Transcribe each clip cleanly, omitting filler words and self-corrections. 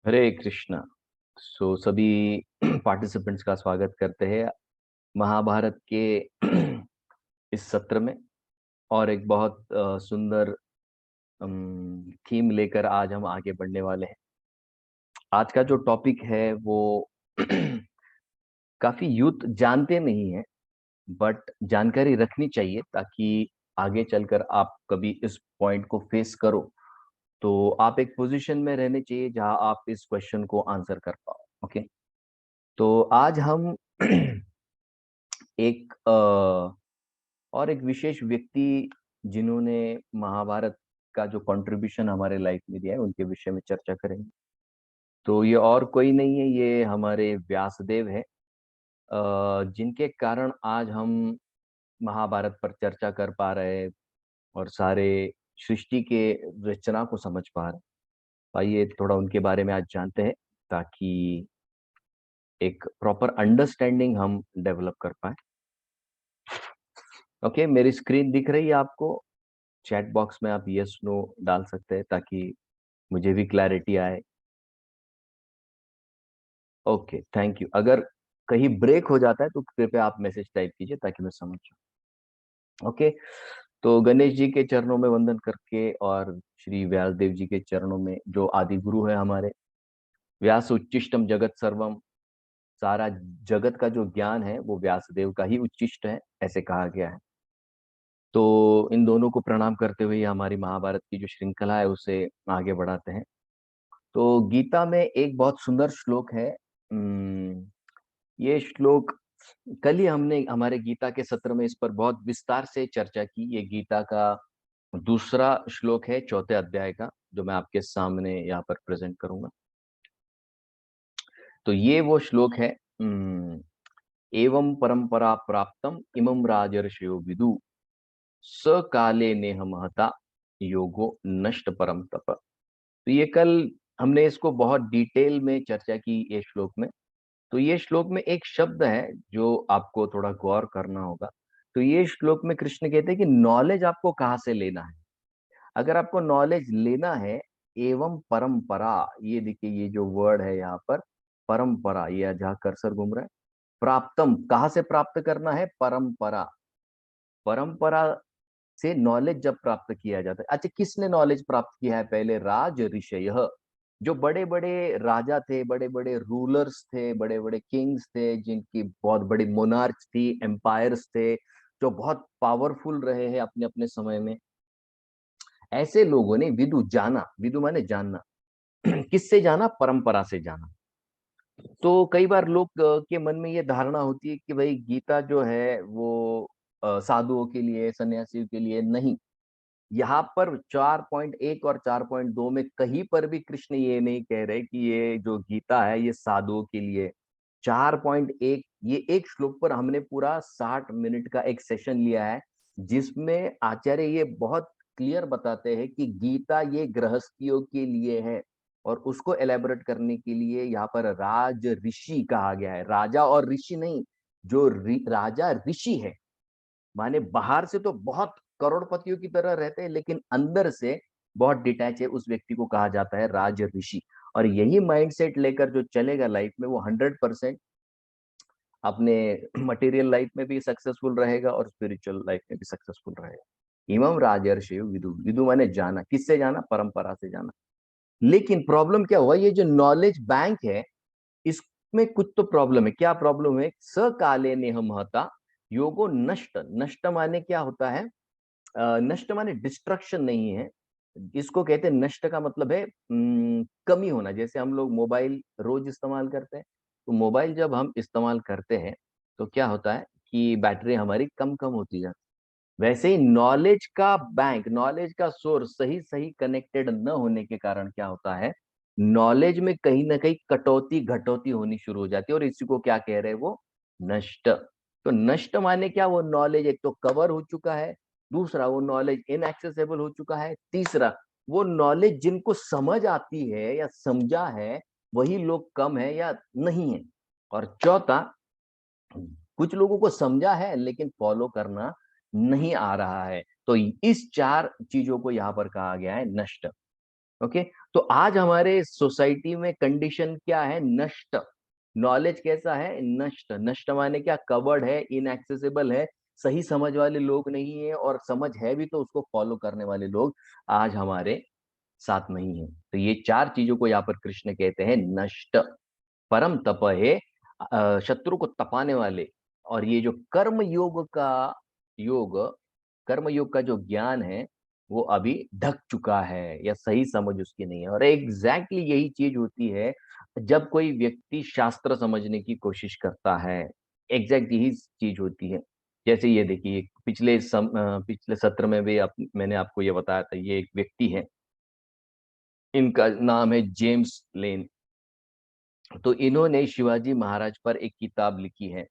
हरे कृष्णा। सभी पार्टिसिपेंट्स का स्वागत करते हैं महाभारत के इस सत्र में। और एक बहुत सुंदर थीम लेकर आज हम आगे बढ़ने वाले हैं। आज का जो टॉपिक है वो काफी यूथ जानते नहीं है, बट जानकारी रखनी चाहिए ताकि आगे चलकर आप कभी इस पॉइंट को फेस करो तो आप एक पोजीशन में रहने चाहिए जहां आप इस क्वेश्चन को आंसर कर पाओ। ओके, तो आज हम एक और एक विशेष व्यक्ति जिन्होंने महाभारत का जो कंट्रीब्यूशन हमारे लाइफ में दिया है उनके विषय में चर्चा करेंगे। तो ये और कोई नहीं है, ये हमारे व्यासदेव है, जिनके कारण आज हम महाभारत पर चर्चा कर पा रहे हैं और सारे सृष्टि के रचना को समझ पा रहे हैं। आइए थोड़ा उनके बारे में आज जानते हैं ताकि एक प्रॉपर अंडरस्टैंडिंग हम डेवलप कर पाए। ओके, मेरी स्क्रीन दिख रही है आपको? चैट बॉक्स में आप यस नो डाल सकते हैं ताकि मुझे भी क्लैरिटी आए। Okay, thank you. अगर कहीं ब्रेक हो जाता है तो कृपया आप मैसेज टाइप कीजिए ताकि मैं समझ जाऊँ। ओके, तो गणेश जी के चरणों में वंदन करके और श्री व्यासदेव जी के चरणों में, जो आदि गुरु है हमारे, व्यास उच्चिष्टम जगत सर्वम, सारा जगत का जो ज्ञान है वो व्यासदेव का ही उच्चिष्ट है, ऐसे कहा गया है। तो इन दोनों को प्रणाम करते हुए हमारी महाभारत की जो श्रृंखला है उसे आगे बढ़ाते हैं। तो गीता में एक बहुत सुंदर श्लोक है। ये श्लोक कल ही हमने हमारे गीता के सत्र में इस पर बहुत विस्तार से चर्चा की। ये गीता का दूसरा श्लोक है चौथे अध्याय का, जो मैं आपके सामने यहाँ पर प्रेजेंट करूंगा। तो ये वो श्लोक है। एवं परंपरा प्राप्तम इमं राजर्षयो विदु स काले नेह महता योगो नष्ट परम तप। तो ये कल हमने इसको बहुत डिटेल में चर्चा की ये श्लोक में। तो ये श्लोक में एक शब्द है जो आपको थोड़ा गौर करना होगा। तो ये श्लोक में कृष्ण कहते हैं कि नॉलेज आपको कहाँ से लेना है। अगर आपको नॉलेज लेना है, एवं परंपरा, ये देखिए ये जो वर्ड है यहाँ पर, परंपरा, ये जहाँ कर्सर घूम रहा है। प्राप्तम, कहाँ से प्राप्त करना है? परंपरा। परंपरा से नॉलेज जब प्राप्त किया जाता है। अच्छा, किसने नॉलेज प्राप्त किया है? पहले राज ऋषय, जो बड़े बड़े राजा थे, बड़े बड़े रूलर्स थे, बड़े बड़े किंग्स थे, जिनकी बहुत बड़ी मोनार्च थी, एम्पायर्स थे, जो बहुत पावरफुल रहे हैं अपने अपने समय में। ऐसे लोगों ने विदु जाना, विदु माने जानना। किससे जाना? परंपरा से जाना। तो कई बार लोग के मन में ये धारणा होती है कि भाई गीता जो है वो साधुओं के लिए, सन्यासियों के लिए नहीं। यहाँ पर 4.1 और 4.2 में कहीं पर भी कृष्ण ये नहीं कह रहे कि ये जो गीता है ये साधुओं के लिए। 4.1, ये एक श्लोक पर हमने पूरा 60 मिनट का एक सेशन लिया है, जिसमें आचार्य ये बहुत क्लियर बताते हैं कि गीता ये गृहस्थियों के लिए है। और उसको एलेबोरेट करने के लिए यहाँ पर राज ऋषि कहा गया है, राजा और ऋषि नहीं। जो राजा ऋषि है, माने बाहर से तो बहुत करोड़पतियों की तरह रहते हैं, लेकिन अंदर से बहुत डिटैच है, उस व्यक्ति को कहा जाता है राज ऋषि। और यही माइंडसेट लेकर जो चलेगा लाइफ में, वो 100% अपने मटेरियल लाइफ में भी सक्सेसफुल रहेगा और स्पिरिचुअल लाइफ में भी सक्सेसफुल रहेगा। इमम राजर्षि विदु, विदु माने जाना। किससे जाना? परंपरा से जाना। लेकिन प्रॉब्लम क्या हुआ? ये जो नॉलेज बैंक है, इसमें कुछ तो प्रॉब्लम है। क्या प्रॉब्लम है? स काले नेह महता योगो नष्ट। नष्ट माने क्या होता है? नष्ट माने डिस्ट्रक्शन नहीं है। इसको कहते हैं, नष्ट का मतलब है कमी होना। जैसे हम लोग मोबाइल रोज इस्तेमाल करते हैं, तो मोबाइल जब हम इस्तेमाल करते हैं तो क्या होता है कि बैटरी हमारी कम कम होती जाती है। वैसे ही नॉलेज का बैंक, नॉलेज का सोर्स सही सही कनेक्टेड न होने के कारण क्या होता है, नॉलेज में कहीं ना कहीं कटौती घटौती होनी शुरू हो जाती है, और इसी को क्या कह रहे हैं? वो नष्ट। तो नष्ट माने क्या? वो नॉलेज एक तो कवर हो चुका है, दूसरा वो नॉलेज इनएक्सेसिबल हो चुका है, तीसरा वो नॉलेज जिनको समझ आती है या समझा है वही लोग कम है या नहीं है, और चौथा कुछ लोगों को समझा है लेकिन फॉलो करना नहीं आ रहा है। तो इस चार चीजों को यहाँ पर कहा गया है नष्ट। ओके। तो आज हमारे सोसाइटी में कंडीशन क्या है? नष्ट। नॉलेज कैसा है? नष्ट। नष्ट माने क्या? कवर्ड है, इनएक्सेसिबल है, सही समझ वाले लोग नहीं है, और समझ है भी तो उसको फॉलो करने वाले लोग आज हमारे साथ नहीं है। तो ये चार चीजों को यहाँ पर कृष्ण कहते हैं नष्ट। परम तप है शत्रु को तपाने वाले। और ये जो योग कर्म योग का जो ज्ञान है वो अभी ढक चुका है, या सही समझ उसकी नहीं है। और एग्जैक्टली यही चीज होती है जब कोई व्यक्ति शास्त्र समझने की कोशिश करता है। एग्जैक्ट यही चीज होती है। जैसे ये देखिए, पिछले सत्र में भी मैंने आपको ये बताया था, ये एक व्यक्ति है, इनका नाम है जेम्स लेन। तो इन्होंने शिवाजी महाराज पर एक किताब लिखी है,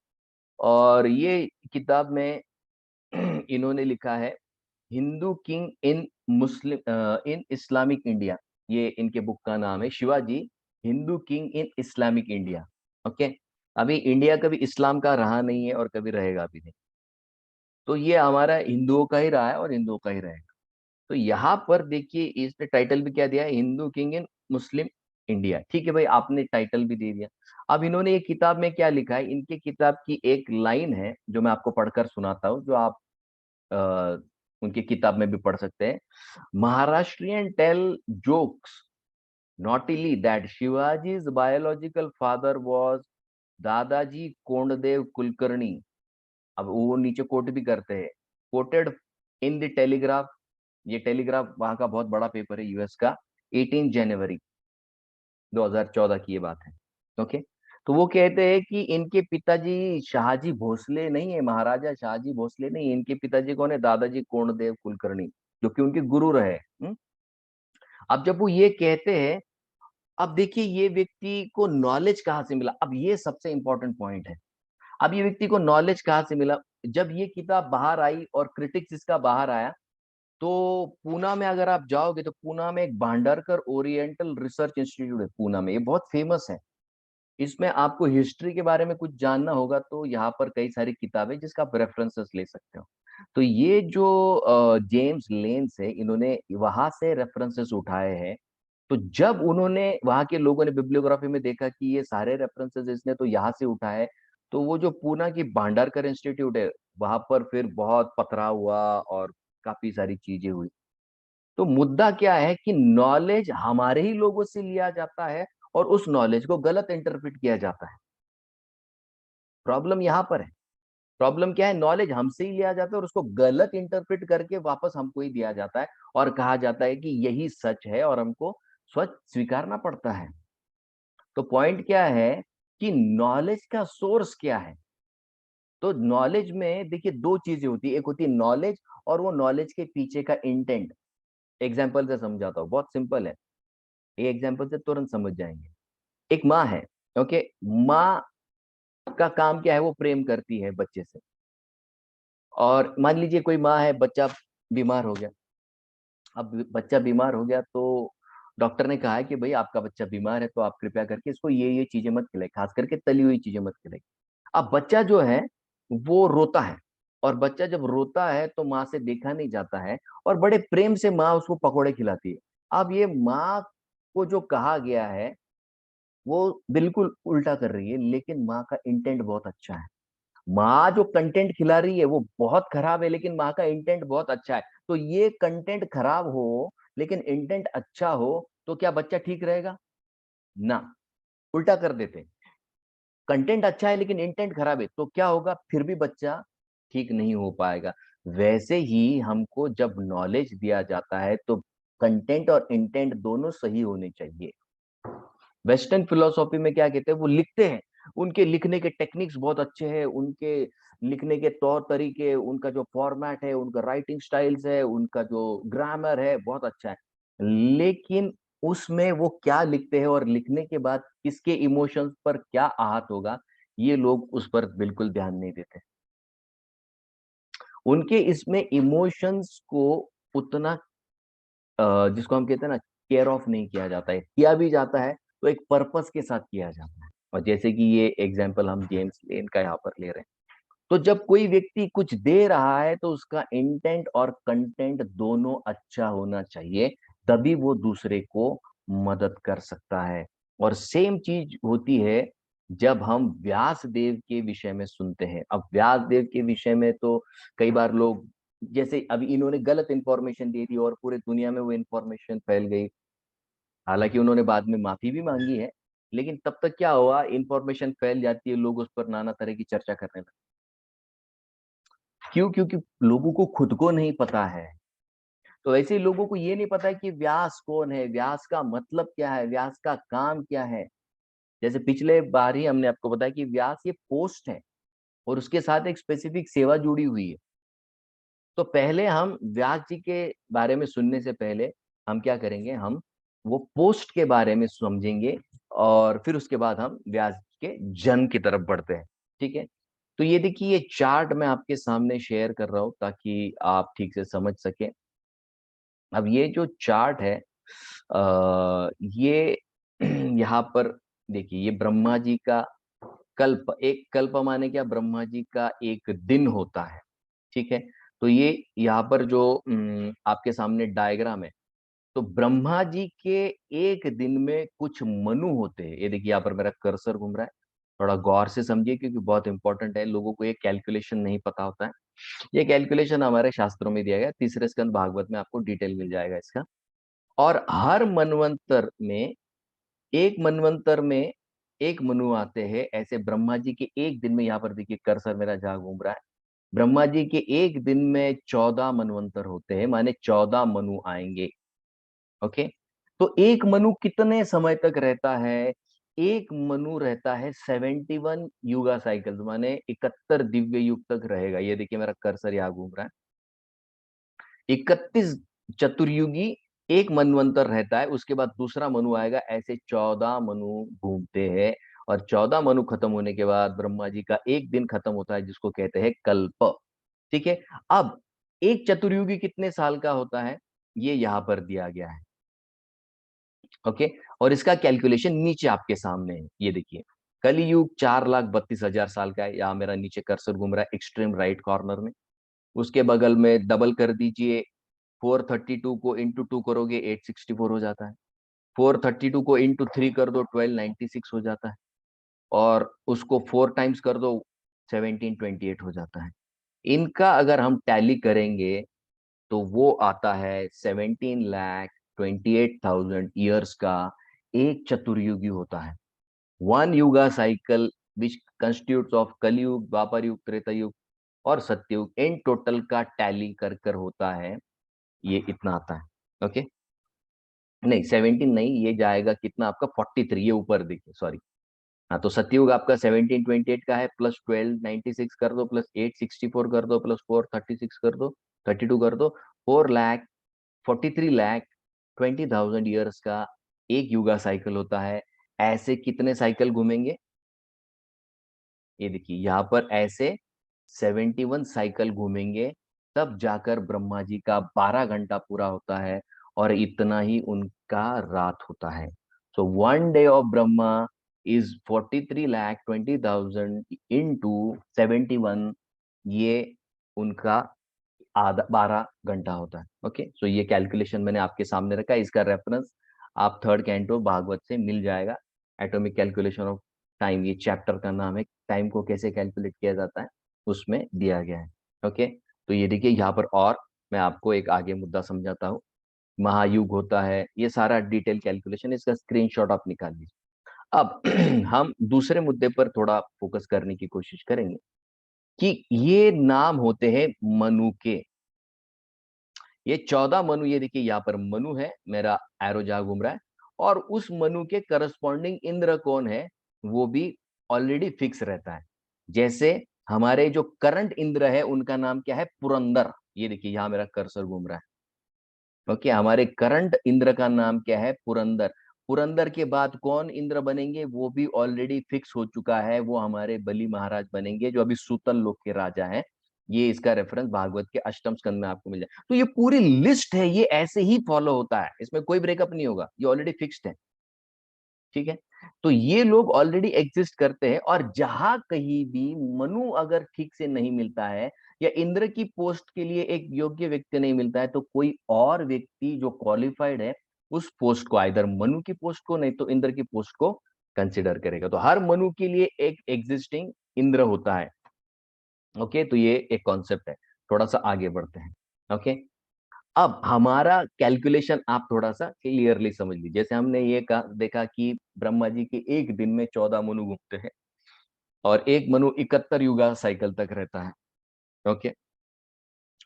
और ये किताब में इन्होंने लिखा है Hindu king in in Islamic India. ये इनके बुक का नाम है, Shivaji Hindu king in Islamic India. Okay. अभी इंडिया कभी इस्लाम का रहा नहीं है और कभी रहेगा भी नहीं। तो ये हमारा हिंदुओं का ही रहा है और हिंदुओं का ही रहेगा। तो यहाँ पर देखिए, इसने टाइटल भी क्या दिया है? Hindu king in Muslim India. ठीक है भाई, आपने टाइटल भी दे दिया। अब इन्होंने ये किताब में क्या लिखा है? इनके किताब की एक लाइन है जो मैं आपको पढ़कर सुनाता हूँ, जो आप अ, उनकी किताब में भी पढ़ सकते हैं। Maharashtrian tell jokes notably that Shivaji's biological father was Dadaji Kondadev Kulkarni. अब वो नीचे कोट भी करते हैं, कोटेड इन द टेलीग्राफ। ये टेलीग्राफ वहां का बहुत बड़ा पेपर है यूएस का। 18 जनवरी 2014 की ये बात है। ओके। तो वो कहते हैं कि इनके पिताजी शाहजी भोसले नहीं है, महाराजा शाहजी भोसले नहीं है। इनके पिताजी कौन है? दादाजी कोंडदेव कुलकर्णी, जो कि उनके गुरु रहे। अब जब वो ये कहते हैं, अब देखिए ये व्यक्ति को नॉलेज कहाँ से मिला? अब ये सबसे इंपॉर्टेंट पॉइंट है। अब ये व्यक्ति को नॉलेज कहाँ से मिला? जब ये किताब बाहर आई और क्रिटिक्स इसका बाहर आया, तो पूना में अगर आप जाओगे तो पूना में एक भांडारकर ओरिएंटल रिसर्च इंस्टीट्यूट है पूना में, ये बहुत फेमस है। इसमें आपको हिस्ट्री के बारे में कुछ जानना होगा तो यहाँ पर कई सारी किताबें जिसका आप रेफरेंसेस ले सकते हो। तो ये जो जेम्स लेंस है, इन्होंने वहां से रेफरेंसेस उठाए हैं। तो जब उन्होंने, वहां के लोगों ने बिब्लियोग्राफी में देखा कि ये सारे रेफरेंसेस इसने तो यहाँ से उठाए, तो वो जो पूना की भांडारकर इंस्टीट्यूट है, वहां पर फिर बहुत पथराव हुआ और काफी सारी चीजें हुई। तो मुद्दा क्या है कि नॉलेज हमारे ही लोगों से लिया जाता है और उस नॉलेज को गलत इंटरप्रेट किया जाता है। प्रॉब्लम यहाँ पर है। प्रॉब्लम क्या है? नॉलेज हमसे ही लिया जाता है और उसको गलत इंटरप्रेट करके वापस हमको ही दिया जाता है, और कहा जाता है कि यही सच है और हमको सच स्वीकारना पड़ता है। तो पॉइंट क्या है कि नॉलेज का सोर्स क्या है? तो नॉलेज में देखिए दो चीजें होती है, एक होती है नॉलेज, और वो नॉलेज के पीछे का इंटेंट। एग्जाम्पल से समझाता हूँ, बहुत सिंपल है, ये एग्जाम्पल से तुरंत समझ जाएंगे। एक माँ है। ओके। माँ का काम क्या है? वो प्रेम करती है बच्चे से। और मान लीजिए कोई माँ है, बच्चा बीमार हो गया। अब बच्चा बीमार हो गया तो डॉक्टर ने कहा है कि भाई आपका बच्चा बीमार है, तो आप कृपया करके इसको ये चीजें मत खिलाइए, खास करके तली हुई चीजें मत खिलाइए। अब बच्चा जो है वो रोता है, और बच्चा जब रोता है तो माँ से देखा नहीं जाता है, और बड़े प्रेम से माँ उसको पकोड़े खिलाती है। अब ये माँ को जो कहा गया है वो बिल्कुल उल्टा कर रही है, लेकिन माँ का इंटेंट बहुत अच्छा है। माँ जो कंटेंट खिला रही है वो बहुत खराब है, लेकिन माँ का इंटेंट बहुत अच्छा है। तो ये कंटेंट खराब हो लेकिन इंटेंट अच्छा हो, तो क्या बच्चा ठीक रहेगा? ना, उल्टा कर देते। कंटेंट अच्छा है लेकिन इंटेंट खराब है, तो क्या होगा? फिर भी बच्चा ठीक नहीं हो पाएगा। वैसे ही हमको जब नॉलेज दिया जाता है तो कंटेंट और इंटेंट दोनों सही होने चाहिए। वेस्टर्न फिलोसॉफी में क्या कहते हैं? वो लिखते हैं, उनके लिखने के टेक्निक्स बहुत अच्छे हैं, उनके लिखने के तौर तरीके, उनका जो फॉर्मेट है, उनका राइटिंग स्टाइल्स है, उनका जो ग्रामर है, बहुत अच्छा है। लेकिन उसमें वो क्या लिखते हैं और लिखने के बाद किसके इमोशंस पर क्या आहत होगा, ये लोग उस पर बिल्कुल ध्यान नहीं देते। उनके इसमें इमोशंस को उतना जिसको हम कहते हैं ना, केयर ऑफ नहीं किया जाता है। किया भी जाता है तो एक पर्पस के साथ किया जाता है। और जैसे कि ये एग्जाम्पल हम जेम्स लेन का यहाँ पर ले रहे हैं, तो जब कोई व्यक्ति कुछ दे रहा है तो उसका इंटेंट और कंटेंट दोनों अच्छा होना चाहिए। तभी वो दूसरे को मदद कर सकता है। और सेम चीज होती है जब हम व्यास देव के विषय में सुनते हैं। अब व्यास देव के विषय में तो कई बार लोग, जैसे अभी इन्होंने गलत इंफॉर्मेशन दे दी और पूरे दुनिया में वो इंफॉर्मेशन फैल गई। हालांकि उन्होंने बाद में माफी भी मांगी है, लेकिन तब तक क्या हुआ, इंफॉर्मेशन फैल जाती है, लोग उस पर नाना तरह की चर्चा करने लगते। क्यों? क्योंकि लोगों को खुद को नहीं पता है। तो ऐसे ही लोगों को ये नहीं पता है कि व्यास कौन है, व्यास का मतलब क्या है, व्यास का काम क्या है। जैसे पिछले बार ही हमने आपको बताया कि व्यास ये पोस्ट है और उसके साथ एक स्पेसिफिक सेवा जुड़ी हुई है। तो पहले हम व्यास जी के बारे में सुनने से पहले हम क्या करेंगे, हम वो पोस्ट के बारे में समझेंगे और फिर उसके बाद हम व्यास जी के जन्म की तरफ बढ़ते हैं। ठीक है? तो ये देखिए, ये चार्ट मैं आपके सामने शेयर कर रहा हूँ ताकि आप ठीक से समझ सकें। अब ये जो चार्ट है, ये यहाँ पर देखिए, ये ब्रह्मा जी का कल्प, एक कल्प माने क्या, ब्रह्मा जी का एक दिन होता है। ठीक है? तो ये यहाँ पर जो आपके सामने डायग्राम है, तो ब्रह्मा जी के एक दिन में कुछ मनु होते हैं। ये देखिए, यहाँ पर मेरा कर्सर घूम रहा है, थोड़ा गौर से समझिए क्योंकि बहुत इंपॉर्टेंट है। लोगों को ये कैलकुलेशन नहीं पता होता है। ये कैलकुलेशन हमारे शास्त्रों में दिया गया, तीसरे स्कंद भागवत में आपको डिटेल मिल जाएगा इसका। और हर मनवंतर में, एक मनवंतर में एक मनु आते हैं। ऐसे ब्रह्मा जी के एक दिन में, यहाँ पर देखिए कर्सर मेरा जहां घूम रहा है, ब्रह्मा जी के एक दिन में 14 मनवंतर होते हैं, माने 14 मनु आएंगे। ओके? तो एक मनु कितने समय तक रहता है? एक मनु रहता है 71 युगा साइकिल, माने 71 दिव्य युग तक रहेगा। ये देखिए, मेरा कर्सर यहाँ घूम रहा है। 31 चतुर्युगी एक मनवंतर रहता है, उसके बाद दूसरा मनु आएगा। ऐसे 14 मनु घूमते हैं और 14 मनु खत्म होने के बाद ब्रह्मा जी का एक दिन खत्म होता है, जिसको कहते हैं कल्प। ठीक है? अब एक चतुर्युगी कितने साल का होता है, ये यहां पर दिया गया है। ओके? और इसका कैलकुलेशन नीचे आपके सामने है। ये देखिए, कलियुग 4,32,000 साल का है। यहाँ मेरा नीचे कर्सर घूम रहा है एक्सट्रीम राइट कॉर्नर में। उसके बगल में डबल कर दीजिए, 432 को इंटू 2 करोगे 864 हो जाता है। 432 को इंटू 3 कर दो 1296 हो जाता है। और उसको 4 टाइम्स कर दो 1728 हो जाता है। इनका अगर हम टैली करेंगे तो वो आता है 17,28,000 ईयर्स का एक चतुर्युगी होता है। One yuga cycle which constitutes of कलयुग, द्वापर युग, त्रेता युग और सत्ययुग, इन टोटल का टैली कर कर होता है, ये इतना आता है। ओके? नहीं, 17 नहीं, ये जाएगा कितना आपका 43, ये ऊपर देखिए, सॉरी। हाँ, तो सतयुग आपका 1728 का है, प्लस 1296 कर दो, प्लस 864 कर दो, प्लस 436 कर दो, 32 कर दो, 4,43,20,000 ईयर्स का एक युगा साइकिल होता है। ऐसे कितने साइकिल घूमेंगे? ये देखिए, यहाँ पर ऐसे 71 साइकिल घूमेंगे, तब जाकर ब्रह्मा जी का 12 घंटा पूरा होता है और इतना ही उनका रात होता है। So one day of Brahma is 43,20,000 into 71, ये उनका आधा 12 घंटा होता है। ओके? सो ये कैलकुलेशन मैंने आपके सामने रखा है, इसका रेफरेंस आप थर्ड कैंटो भागवत से मिल जाएगा। एटॉमिक कैलकुलेशन ऑफ टाइम, ये चैप्टर का नाम है, टाइम को कैसे कैलकुलेट किया जाता है उसमें दिया गया है। ओके? तो ये देखिए, यहाँ पर और मैं आपको एक आगे मुद्दा समझाता हूँ। महायुग होता है, ये सारा डिटेल कैलकुलेशन, इसका स्क्रीनशॉट आप निकाल लीजिए। अब हम दूसरे मुद्दे पर थोड़ा फोकस करने की कोशिश करेंगे कि ये नाम होते हैं मनु के। ये 14 मनु, ये देखिए यहाँ पर मनु है, मेरा एरो जहां घूम रहा है। और उस मनु के करस्पॉन्डिंग इंद्र कौन है, वो भी ऑलरेडी फिक्स रहता है। जैसे हमारे जो करंट इंद्र है, उनका नाम क्या है, पुरंदर। ये देखिए, यहाँ मेरा कर्सर घूम रहा है। ओके? हमारे करंट इंद्र का नाम क्या है, पुरंदर। पुरंदर के बाद कौन इंद्र बनेंगे, वो भी ऑलरेडी फिक्स हो चुका है, वो हमारे बलि महाराज बनेंगे, जो अभी सूतल लोक के राजा हैं। ये इसका रेफरेंस भागवत के अष्टम स्कंद में आपको मिल जाए। तो ये पूरी लिस्ट है, ये ऐसे ही फॉलो होता है, इसमें कोई ब्रेकअप नहीं होगा, ये ऑलरेडी फिक्स्ड है। ठीक है। तो ये लोग ऑलरेडी एग्जिस्ट करते हैं, और जहां कहीं भी मनु अगर ठीक से नहीं मिलता है, या इंद्र की पोस्ट के लिए एक योग्य व्यक्ति नहीं मिलता है, तो कोई और व्यक्ति जो क्वालिफाइड है उस पोस्ट को, आइदर मनु की पोस्ट को नहीं तो इंद्र की पोस्ट को कंसिडर करेगा। तो हर मनु के लिए एक एग्जिस्टिंग इंद्र होता है। ओके, तो ये एक कॉन्सेप्ट है। थोड़ा सा आगे बढ़ते हैं। ओके, अब हमारा कैलकुलेशन आप थोड़ा सा क्लियरली समझ लीजिए। जैसे हमने ये देखा कि ब्रह्मा जी के एक दिन में 14 मनु घूमते हैं, और एक मनु 71 युगा साइकिल तक रहता है। ओके,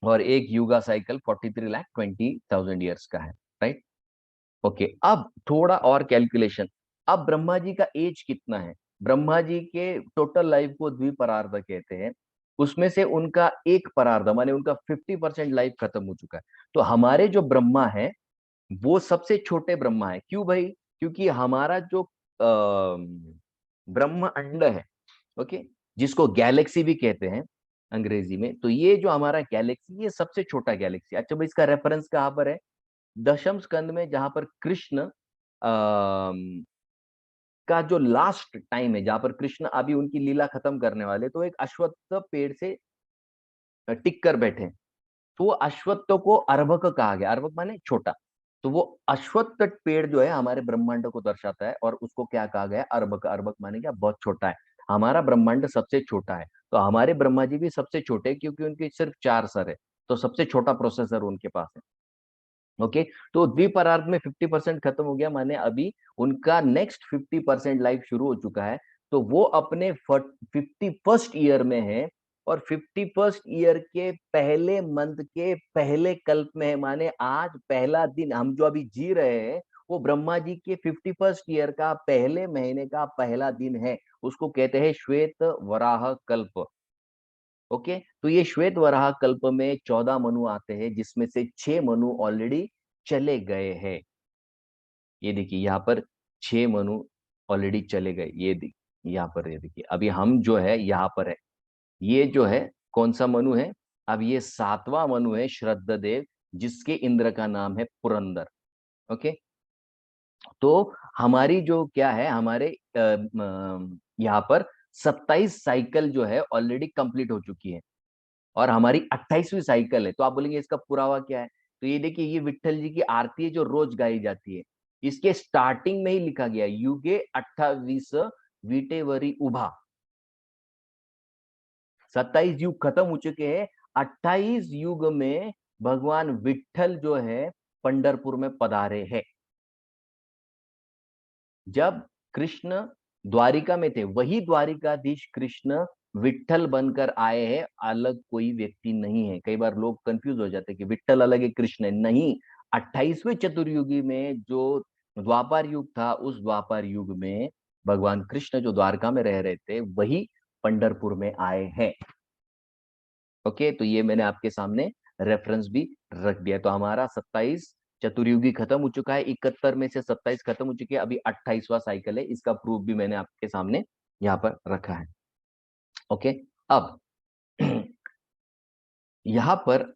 और एक युगा साइकिल 43,20,000 ईयर्स का है, राइट। ओके, अब थोड़ा और कैलकुलेशन। अब ब्रह्मा जी का एज कितना है? ब्रह्मा जी के टोटल लाइफ को द्विपरार्ध कहते हैं। उसमें से उनका एक परार्ध माने उनका 50% लाइफ खत्म हो चुका है। तो हमारे जो ब्रह्मा है वो सबसे छोटे ब्रह्मा है। क्यों भाई? क्योंकि हमारा जो ब्रह्म अंड है, ओके, जिसको गैलेक्सी भी कहते हैं अंग्रेजी में, तो ये जो हमारा गैलेक्सी, ये सबसे छोटा गैलेक्सी। अच्छा भाई, इसका रेफरेंस कहाँ पर है? दशम स्कंद में, जहां पर कृष्ण का जो लास्ट टाइम है, जहां पर कृष्ण अभी उनकी लीला खत्म करने वाले, तो एक अश्वत्थ पेड़ से टिक कर बैठे। तो वो अश्वत्थ को अर्भक कहा गया। अर्भक माने छोटा। तो वो अश्वत्थ पेड़ जो है हमारे ब्रह्मांड को दर्शाता है, और उसको क्या कहा गया? अर्भक। अर्भक माने क्या? बहुत छोटा है। हमारा ब्रह्मांड सबसे छोटा है, तो हमारे ब्रह्मा जी भी सबसे छोटे हैं, क्योंकि उनके सिर्फ 4 सर है। तो सबसे छोटा प्रोसेसर उनके पास है। ओके, तो द्विपरार्ध में 50% खत्म हो गया, माने अभी उनका नेक्स्ट 50% लाइफ शुरू हो चुका है। तो वो अपने 51st ईयर में है, और 51st ईयर के पहले मंथ के पहले कल्प में है। माने आज पहला दिन हम जो अभी जी रहे हैं, वो ब्रह्मा जी के 51st ईयर का पहले महीने का पहला दिन है। उसको कहते हैं श्वेत वराह कल्प। ओके, तो ये श्वेत वराह कल्प में 14 मनु आते हैं, जिसमें से 6 मनु ऑलरेडी चले गए हैं। ये देखिए यहाँ पर 6 मनु ऑलरेडी चले गए। यहाँ पर ये देखिए, अभी हम जो है यहाँ पर है। ये जो है कौन सा मनु है? अब ये 7वां मनु है, श्रद्धदेव, जिसके इंद्र का नाम है पुरंदर। ओके, तो हमारी जो क्या है, हमारे यहाँ पर 27 साइकिल जो है ऑलरेडी कंप्लीट हो चुकी है, और हमारी 28वीं साइकिल है। तो आप बोलेंगे इसका पुरावा क्या है? तो ये देखिए, ये विट्ठल जी की आरती है जो रोज गाई जाती है। इसके स्टार्टिंग में ही लिखा गया, युगे 28 वीटेवरी उभा। 27 युग खत्म हो चुके हैं, 28 युग में भगवान विट्ठल जो है पंढरपुर में पधारे हैं। जब कृष्ण द्वारिका में थे, वही द्वारिकाधीश कृष्ण विट्ठल बनकर आए हैं, अलग कोई व्यक्ति नहीं है। कई बार लोग कंफ्यूज हो जाते हैं कि विट्ठल अलग है, कृष्ण है। नहीं, 28वें चतुर्युगी में जो द्वापर युग था, उस द्वापर युग में भगवान कृष्ण जो द्वारका में रह रहे थे, वही पंढरपुर में आए हैं। ओके, तो ये मैंने आपके सामने रेफरेंस भी रख दिया। तो हमारा 27 चतुर्युगी खत्म हो चुका है, 71 में से 27 खत्म हो चुके हैं, अभी 28वां साइकिल है। इसका प्रूफ भी मैंने आपके सामने यहाँ पर रखा है। ओके, अब यहाँ पर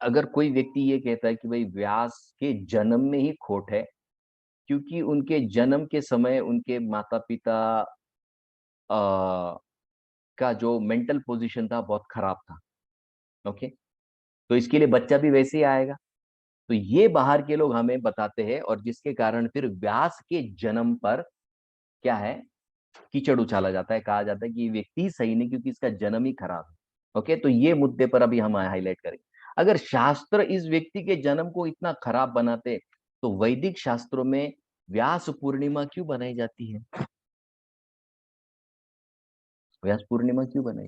अगर कोई व्यक्ति ये कहता है कि भाई व्यास के जन्म में ही खोट है, क्योंकि उनके जन्म के समय उनके माता पिता का जो मेंटल पोजीशन था बहुत खराब था। ओके, तो इसके लिए बच्चा भी वैसे ही आएगा। तो ये बाहर के लोग हमें बताते हैं, और जिसके कारण फिर व्यास के जन्म पर क्या है, कीचड़ उछाला जाता है। कहा जाता है कि ये व्यक्ति सही नहीं, क्योंकि इसका जन्म ही खराब है। ओके, तो ये मुद्दे पर अभी हम हाईलाइट करेंगे। अगर शास्त्र इस व्यक्ति के जन्म को इतना खराब बनाते, तो वैदिक शास्त्रों में व्यास पूर्णिमा क्यों बनाई जाती है? व्यास पूर्णिमा क्यों बनाई?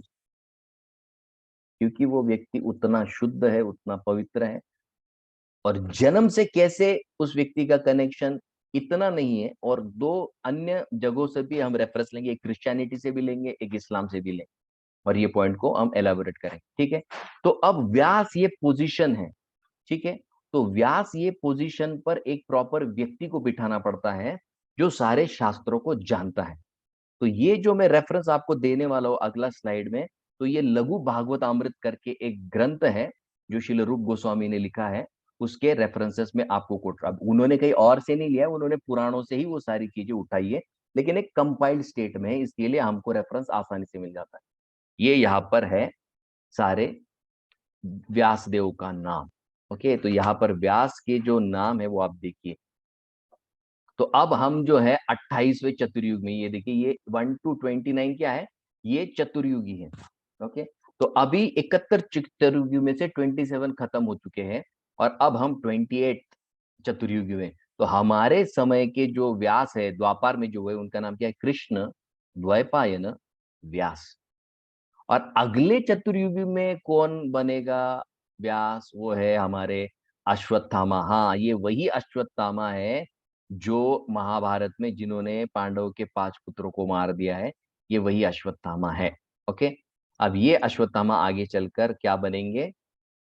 क्योंकि वो व्यक्ति उतना शुद्ध है, उतना पवित्र है, और जन्म से कैसे उस व्यक्ति का कनेक्शन इतना नहीं है। और दो अन्य जगहों से भी हम रेफरेंस लेंगे, एक क्रिश्चियनिटी से भी लेंगे, एक इस्लाम से भी लेंगे, और ये पॉइंट को हम एलाबोरेट करेंगे। ठीक है, तो अब व्यास ये पोजीशन है। ठीक है, तो व्यास ये पोजीशन पर एक प्रॉपर व्यक्ति को बिठाना पड़ता है, जो सारे शास्त्रों को जानता है। तो ये जो मैं रेफरेंस आपको देने वाला हूं अगला स्लाइड में, तो ये लघु भागवत अमृत करके एक ग्रंथ है जो श्रील रूप गोस्वामी ने लिखा है। उसके रेफरेंसेस में आपको कोट, अब उन्होंने कहीं और से नहीं लिया, उन्होंने पुराणों से ही वो सारी चीजें उठाई है, लेकिन एक कंपाइल्ड स्टेट में है, इसके लिए हमको रेफरेंस आसानी से मिल जाता है। ये यहाँ पर है सारे व्यासदेव का नाम। ओके, तो यहाँ पर व्यास के जो नाम है वो आप देखिए। तो अब हम जो है 28वें चतुर्युग में, ये देखिए ये 1 to 29 क्या है, ये चतुर्युगी है। ओके, तो अभी 71 चतुर्युगी में से 27 खत्म हो चुके हैं और अब हम 28 चतुर्युगी में। तो हमारे समय के जो व्यास है द्वापर में जो है, उनका नाम क्या है, कृष्ण द्वैपायन व्यास। और अगले चतुर्युगी में कौन बनेगा व्यास, वो है हमारे अश्वत्थामा। हाँ, ये वही अश्वत्थामा है जो महाभारत में जिन्होंने पांडवों के 5 पुत्रों को मार दिया है, ये वही अश्वत्थामा है। ओके, अब ये अश्वत्थामा आगे चलकर क्या बनेंगे,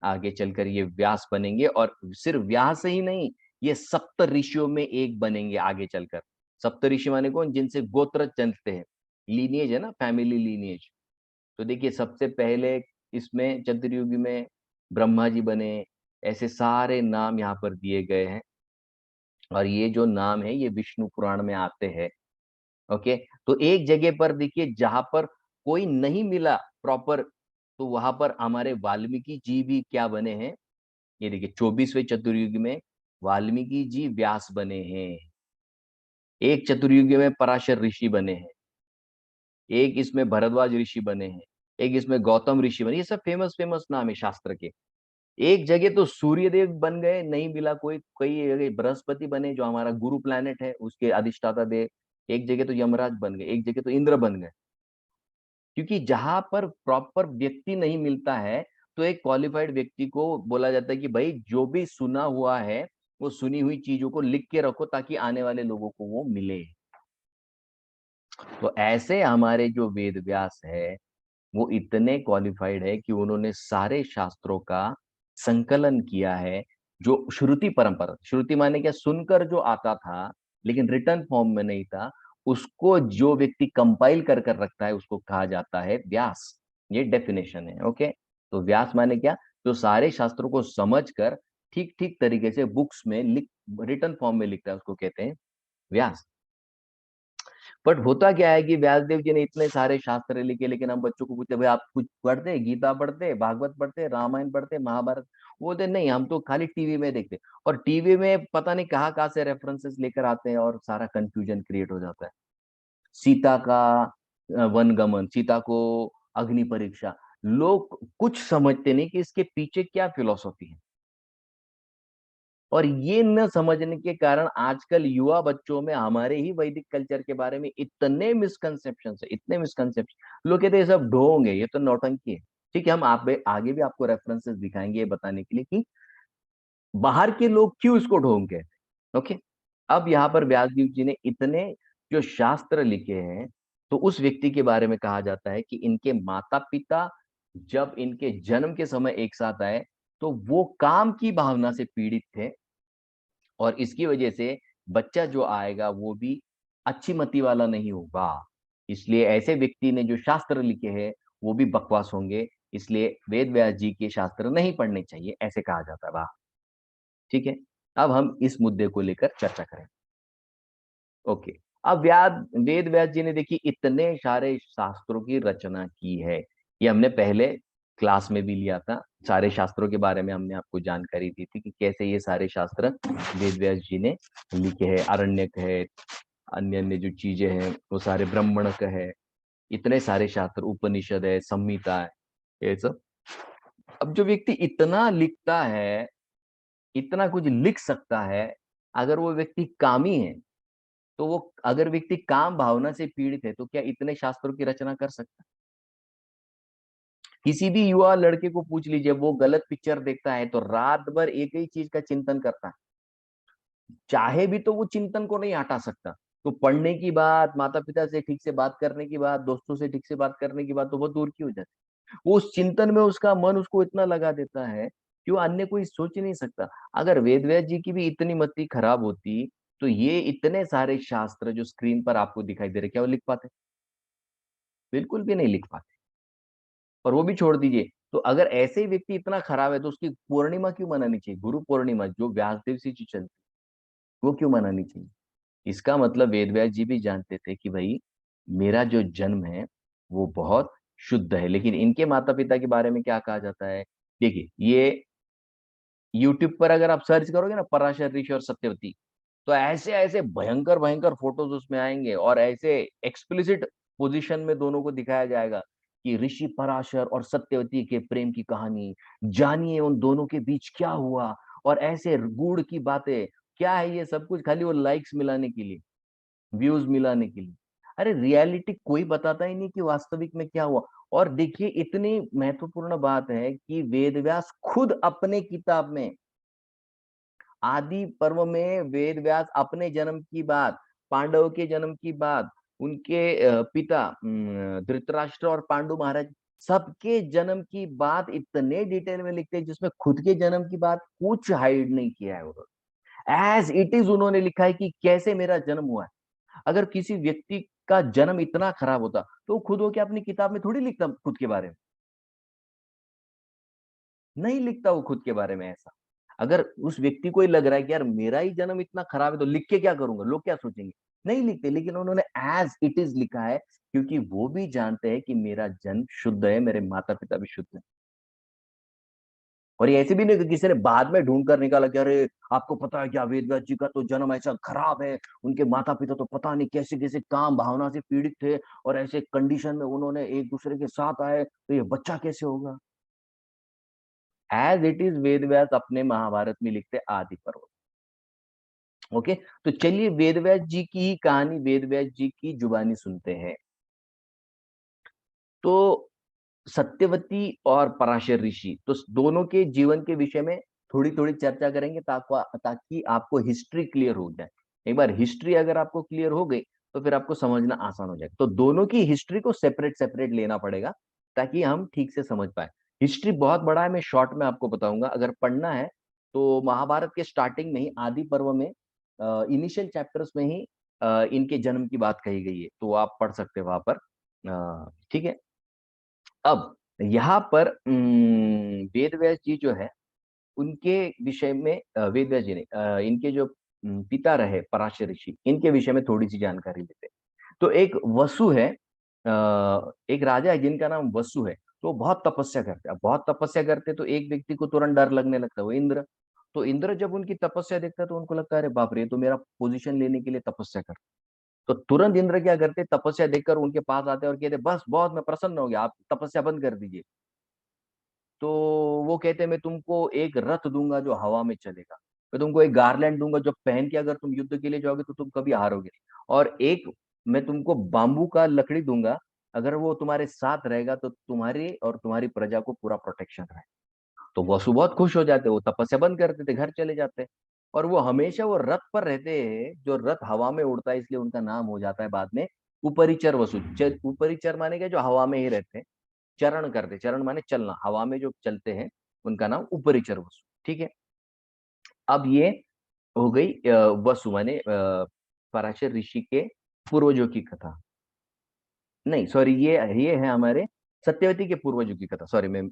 आगे चलकर ये व्यास बनेंगे, और सिर्फ व्यास ही नहीं, ये सप्त ऋषियों में एक बनेंगे आगे चलकर। सप्त ऋषि माने कौन, जिनसे गोत्र चलते हैं, लीनिएज है ना, फैमिली लीनिएज। तो देखिए सबसे पहले इसमें चतुर्युगी में ब्रह्मा जी बने, ऐसे सारे नाम यहाँ पर दिए गए हैं। और ये जो नाम है ये विष्णु पुराण में आते हैं। ओके, तो एक जगह पर देखिए जहां पर कोई नहीं मिला प्रॉपर, तो वहां पर हमारे वाल्मीकि जी भी क्या बने हैं, ये देखिए 24वें चतुर्युगी में वाल्मीकि जी व्यास बने हैं। एक चतुर्युगी में पराशर ऋषि बने हैं, एक इसमें भरद्वाज ऋषि बने हैं, एक इसमें गौतम ऋषि बने। ये सब फेमस फेमस नाम है शास्त्र के। एक जगह तो सूर्यदेव बन गए, नहीं मिला कोई, कई जगह बृहस्पति बने जो हमारा गुरु प्लैनेट है, उसके अधिष्ठाता देव। एक जगह तो यमराज बन गए, एक जगह तो इंद्र बन गए। क्योंकि जहां पर प्रॉपर व्यक्ति नहीं मिलता है, तो एक क्वालिफाइड व्यक्ति को बोला जाता है कि भाई जो भी सुना हुआ है वो सुनी हुई चीजों को लिख के रखो ताकि आने वाले लोगों को वो मिले। तो ऐसे हमारे जो वेद व्यास है वो इतने क्वालिफाइड है कि उन्होंने सारे शास्त्रों का संकलन किया है। जो श्रुति परंपरा, श्रुति माने क्या, सुनकर जो आता था लेकिन रिटर्न फॉर्म में नहीं था, उसको जो व्यक्ति कंपाइल कर कर रखता है उसको कहा जाता है व्यास। ये डेफिनेशन है। ओके, तो व्यास माने क्या, जो सारे शास्त्रों को समझकर ठीक ठीक तरीके से बुक्स में लिख, रिटर्न फॉर्म में लिखता है, उसको कहते हैं व्यास। बट होता क्या है कि व्यासदेव जी ने इतने सारे शास्त्र लिखे, लेकिन हम बच्चों को पूछते भाई आप कुछ पढ़ते, गीता पढ़ते, भागवत पढ़ते, रामायण पढ़ते, महाभारत, वो बोलते नहीं हम तो खाली टीवी में देखते। और टीवी में पता नहीं कहाँ कहाँ से रेफरेंसेस लेकर आते हैं और सारा कंफ्यूजन क्रिएट हो जाता है। सीता का वनगमन, सीता को अग्नि परीक्षा, लोग कुछ समझते नहीं कि इसके पीछे क्या फिलोसॉफी है। और ये न समझने के कारण आजकल युवा बच्चों में हमारे ही वैदिक कल्चर के बारे में इतने मिसकंसेप्शन है, इतने मिसकंसेप्शन। लोग कहते हैं ये सब ढोंग है, ये तो नौटंकी है। ठीक है, हम आप आगे भी आपको रेफरेंसेस दिखाएंगे ये बताने के लिए कि बाहर के लोग क्यों इसको ढोंग कहते हैं। ओके, अब यहाँ पर व्यासदेव जी ने इतने जो शास्त्र लिखे हैं, तो उस व्यक्ति के बारे में कहा जाता है कि इनके माता पिता जब इनके जन्म के समय एक साथ आए, तो वो काम की भावना से पीड़ित थे, और इसकी वजह से बच्चा जो आएगा वो भी अच्छी मति वाला नहीं होगा। इसलिए ऐसे व्यक्ति ने जो शास्त्र लिखे हैं वो भी बकवास होंगे, इसलिए वेद व्यास जी के शास्त्र नहीं पढ़ने चाहिए, ऐसे कहा जाता है। वाह, ठीक है। अब हम इस मुद्दे को लेकर चर्चा करें। ओके, अब वेद व्यास जी ने देखिए इतने सारे शास्त्रों की रचना की है। ये हमने पहले क्लास में भी लिया था, सारे शास्त्रों के बारे में हमने आपको जानकारी दी थी कि कैसे ये सारे शास्त्र वेद व्यास जी ने लिखे हैं। आरण्यक है, अन्य अन्य जो चीजें हैं वो सारे, ब्राह्मणक है, इतने सारे शास्त्र, उपनिषद है, संहिता है, ये सब। अब जो व्यक्ति इतना लिखता है, इतना कुछ लिख सकता है, अगर वो व्यक्ति कामी है, तो वो, अगर व्यक्ति काम भावना से पीड़ित है, तो क्या इतने शास्त्रों की रचना कर सकता है? किसी भी युवा लड़के को पूछ लीजिए, वो गलत पिक्चर देखता है तो रात भर एक ही चीज का चिंतन करता है, चाहे भी तो वो चिंतन को नहीं हटा सकता। तो पढ़ने की बात, माता पिता से ठीक से बात करने की बात, दोस्तों से ठीक से बात करने की बात तो बहुत दूर की हो जाती है। वो उस चिंतन में उसका मन उसको इतना लगा देता है कि वो अन्य कोई सोच ही नहीं सकता। अगर वेद व्यास जी की भी इतनी मति खराब होती, तो ये इतने सारे शास्त्र जो स्क्रीन पर आपको दिखाई दे रहे, क्या वो लिख पाते? बिल्कुल भी नहीं लिख पाते। और वो भी छोड़ दीजिए, तो अगर ऐसे ही व्यक्ति इतना खराब है तो उसकी पूर्णिमा क्यों मनानी चाहिए? गुरु पूर्णिमा जो व्यासदेव से जो चलती, वो क्यों मनानी चाहिए? इसका मतलब वेद व्यास जी भी जानते थे कि भाई मेरा जो जन्म है वो बहुत शुद्ध है। लेकिन इनके माता पिता के बारे में क्या कहा जाता है? देखिए, ये यूट्यूब पर अगर आप सर्च करोगे ना, पराशर ऋषि और सत्यवती, तो ऐसे ऐसे भयंकर भयंकर फोटोज उसमें आएंगे और ऐसे एक्सप्लिसिट पोजीशन में दोनों को दिखाया जाएगा कि ऋषि पराशर और सत्यवती के प्रेम की कहानी जानिए, उन दोनों के बीच क्या हुआ, और ऐसे गूढ़ की बातें। क्या है ये सब कुछ? खाली वो लाइक्स मिलाने के लिए, व्यूज मिलाने के लिए। अरे रियलिटी कोई बताता ही नहीं कि वास्तविक में क्या हुआ। और देखिए, इतनी महत्वपूर्ण बात है कि वेदव्यास खुद अपने किताब में, आदि पर्व में वेद व्यास अपने जन्म की बात, पांडव के जन्म की बात, उनके पिता धृतराष्ट्र और पांडु महाराज, सबके जन्म की बात इतने डिटेल में लिखते हैं, जिसमें खुद के जन्म की बात कुछ हाइड नहीं किया है उन्होंने। एज इट इज उन्होंने लिखा है कि कैसे मेरा जन्म हुआ है। अगर किसी व्यक्ति का जन्म इतना खराब होता तो वो खुद होके अपनी किताब में थोड़ी लिखता खुद के बारे में। नहीं लिखता वो खुद के बारे में ऐसा। अगर उस व्यक्ति को ही लग रहा है कि यार मेरा ही जन्म इतना खराब है तो लिख के क्या करूंगा, लोग क्या सोचेंगे, नहीं लिखते। लेकिन उन्होंने एज इट इज लिखा है, क्योंकि वो भी जानते हैं कि मेरा जन्म शुद्ध है, मेरे माता पिता भी शुद्ध है। और ये ऐसे भी नहीं कि किसी ने बाद में ढूंढ कर निकाला कि अरे आपको पता है क्या, वेद व्यास जी का तो जन्म ऐसा खराब है, उनके माता पिता तो पता नहीं कैसे कैसे काम भावना से पीड़ित थे, और ऐसे कंडीशन में उन्होंने एक दूसरे के साथ आए, तो ये बच्चा कैसे होगा। As it is Ved Vyas अपने महाभारत में लिखते आदि पर्व। ओके, तो चलिए वेद व्यास जी की ही कहानी वेद व्यास जी की जुबानी सुनते हैं। तो सत्यवती और पराशर ऋषि, तो दोनों के जीवन के विषय में थोड़ी थोड़ी चर्चा करेंगे, ताकि आपको हिस्ट्री क्लियर हो जाए। एक बार हिस्ट्री अगर आपको क्लियर हो गई तो फिर आपको समझना आसान हो जाएगा। तो दोनों की हिस्ट्री को सेपरेट सेपरेट लेना पड़ेगा ताकि हम ठीक से समझ पाए। हिस्ट्री बहुत बड़ा है, मैं शॉर्ट में आपको बताऊंगा। अगर पढ़ना है तो महाभारत के स्टार्टिंग में ही आदि पर्व में इनिशियल चैप्टर्स में ही इनके जन्म की बात कही गई है, तो आप पढ़ सकते हैं वहां पर। ठीक है। अब यहाँ पर वेद व्यास जी जो है, उनके विषय में वेद व्यास जी ने इनके जो पिता रहे पराशर ऋषि, इनके विषय में थोड़ी सी जानकारी लेते हैं। तो एक वसु है, एक राजा है जिनका नाम वसु है। तो वो बहुत तपस्या करते हैं। अब बहुत तपस्या करते तो एक व्यक्ति को तुरंत डर लगने लगता है, वो इंद्र। तो इंद्र जब उनकी तपस्या देखता है तो उनको लगता है अरे बाप रे, ये तो मेरा पोजीशन लेने के लिए तपस्या कर। तो तुरंत इंद्र क्या करते, तपस्या देखकर उनके पास आते और कहते बस बहुत, मैं प्रसन्न हो गया, आप तपस्या बंद कर दीजिए। तो वो कहते मैं तुमको एक रथ दूंगा जो हवा में चलेगा, मैं तुमको एक गारलैंड दूंगा जो पहन के अगर तुम युद्ध के लिए जाओगे तो तुम कभी हारोगे नहीं। और एक मैं तुमको बांबू का लकड़ी दूंगा, अगर वो तुम्हारे साथ रहेगा तो तुम्हारी और तुम्हारी प्रजा को पूरा प्रोटेक्शन रहेगा। तो वसु बहुत खुश हो जाते, वो तपस्या बंद कर देते, घर चले जाते। और वो हमेशा वो रथ पर रहते हैं, जो रथ हवा में उड़ता है, इसलिए उनका नाम हो जाता है बाद में उपरिचर वसु। उपरिचर माने क्या, जो हवा में ही रहते हैं, चरण करते, चरण माने चलना, हवा में जो चलते हैं, उनका नाम उपरिचर वसु। ठीक है। अब ये हो गई वसु माने पराशर ऋषि के पूर्वजों की कथा। नहीं सॉरी, ये है हमारे सत्यवती के पूर्वजों की कथा। सॉरी, मैं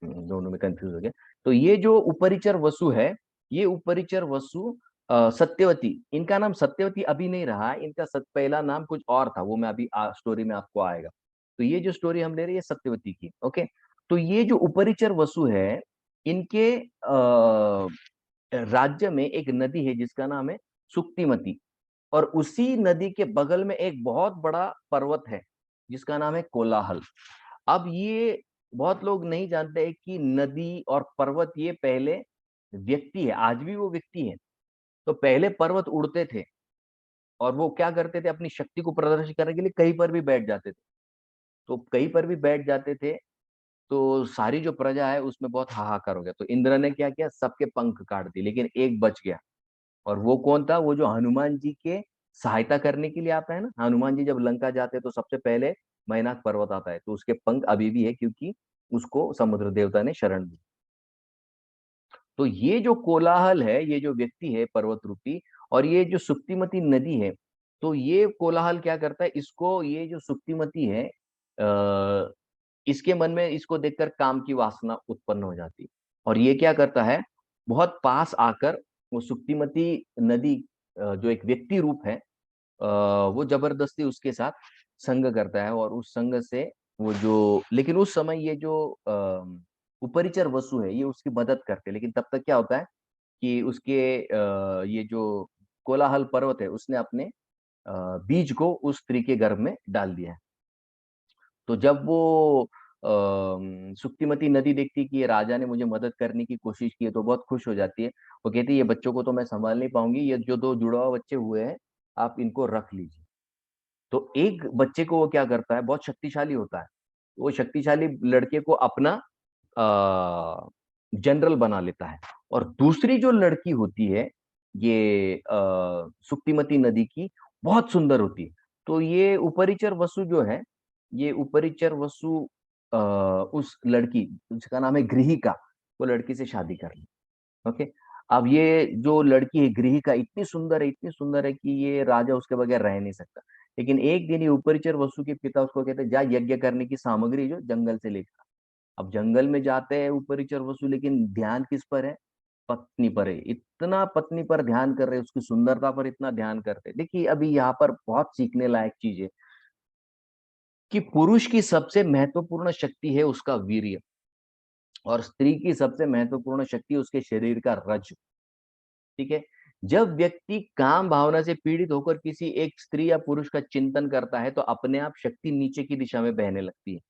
दोनों में कंफ्यूज हो गया। तो ये जो उपरिचर वसु है, ये उपरिचर वसु सत्यवती, इनका नाम सत्यवती अभी नहीं रहा, इनका पहला नाम कुछ और था, वो मैं अभी स्टोरी में आपको आएगा। तो ये जो स्टोरी हम ले रहे हैं ये सत्यवती की। ओके। तो ये जो उपरिचर वसु है, इनके राज्य में एक नदी है जिसका नाम है सुक्तिमती। और उसी नदी के बगल में एक बहुत बड़ा पर्वत है जिसका नाम है कोलाहल। अब ये बहुत लोग नहीं जानते हैं कि नदी और पर्वत ये पहले व्यक्ति है, आज भी वो व्यक्ति है। तो पहले पर्वत उड़ते थे और वो क्या करते थे, अपनी शक्ति को प्रदर्शित करने के लिए कहीं पर भी बैठ जाते थे। तो कहीं पर भी बैठ जाते थे, तो सारी जो प्रजा है उसमें बहुत हाहाकार हो गया। तो इंद्र ने क्या किया, सबके पंख काट दिए, लेकिन एक बच गया। और वो कौन था, वो जो हनुमान जी के सहायता करने के लिए आता है ना। हनुमान जी जब लंका जाते हैं तो सबसे पहले मैनाक पर्वत आता है, तो उसके पंख अभी भी है क्योंकि उसको समुद्र देवता ने शरण दी। तो ये जो कोलाहल है, ये जो व्यक्ति है पर्वत रूपी, और ये जो सुक्तिमती नदी है, तो ये कोलाहल क्या करता है, इसको ये जो सुक्तिमती है इसके मन में इसको देखकर काम की वासना उत्पन्न हो जाती है। और ये क्या करता है, बहुत पास आकर वो सुक्तिमती नदी जो एक व्यक्ति रूप है, वो जबरदस्ती उसके साथ संग करता है और उस संग से वो जो, लेकिन उस समय ये जो उपरिचर वसु है ये उसकी मदद करते हैं, लेकिन तब तक क्या होता है कि उसके ये जो कोलाहल पर्वत है उसने अपने बीज को उस स्त्री के गर्भ में डाल दिया है। तो जब वो सुक्तिमती नदी देखती है कि ये राजा ने मुझे मदद करने की कोशिश की है तो बहुत खुश हो जाती है। वो कहती है ये बच्चों को तो मैं संभाल नहीं पाऊंगी, ये जो दो जुड़वा बच्चे हुए हैं आप इनको रख लीजिए। तो एक बच्चे को वो क्या करता है, बहुत शक्तिशाली होता है, वो शक्तिशाली लड़के को अपना जनरल बना लेता है। और दूसरी जो लड़की होती है ये सुक्तिमती नदी की, बहुत सुंदर होती है। तो ये उपरिचर वसु जो है, ये उपरिचर वसु उस लड़की जिसका नाम है गृहिका, वो लड़की से शादी कर ली। ओके। अब ये जो लड़की है गृहिका इतनी सुंदर है, इतनी सुंदर है कि ये राजा उसके बगैर रह नहीं सकता। लेकिन एक दिन ये उपरिचर वसु के पिता उसको कहते हैं जा यज्ञ करने की सामग्री जो जंगल से लेकर। अब जंगल में जाते हैं उपरिचर वसु, लेकिन ध्यान किस पर है, पत्नी पर है। इतना पत्नी पर ध्यान कर रहे, उसकी सुंदरता पर इतना ध्यान करते। देखिए अभी यहाँ पर बहुत सीखने लायक चीज है कि पुरुष की सबसे महत्वपूर्ण शक्ति है उसका वीर्य, और स्त्री की सबसे महत्वपूर्ण शक्ति उसके शरीर का रज। ठीक है। जब व्यक्ति काम भावना से पीड़ित होकर किसी एक स्त्री या पुरुष का चिंतन करता है तो अपने आप शक्ति नीचे की दिशा में बहने लगती है।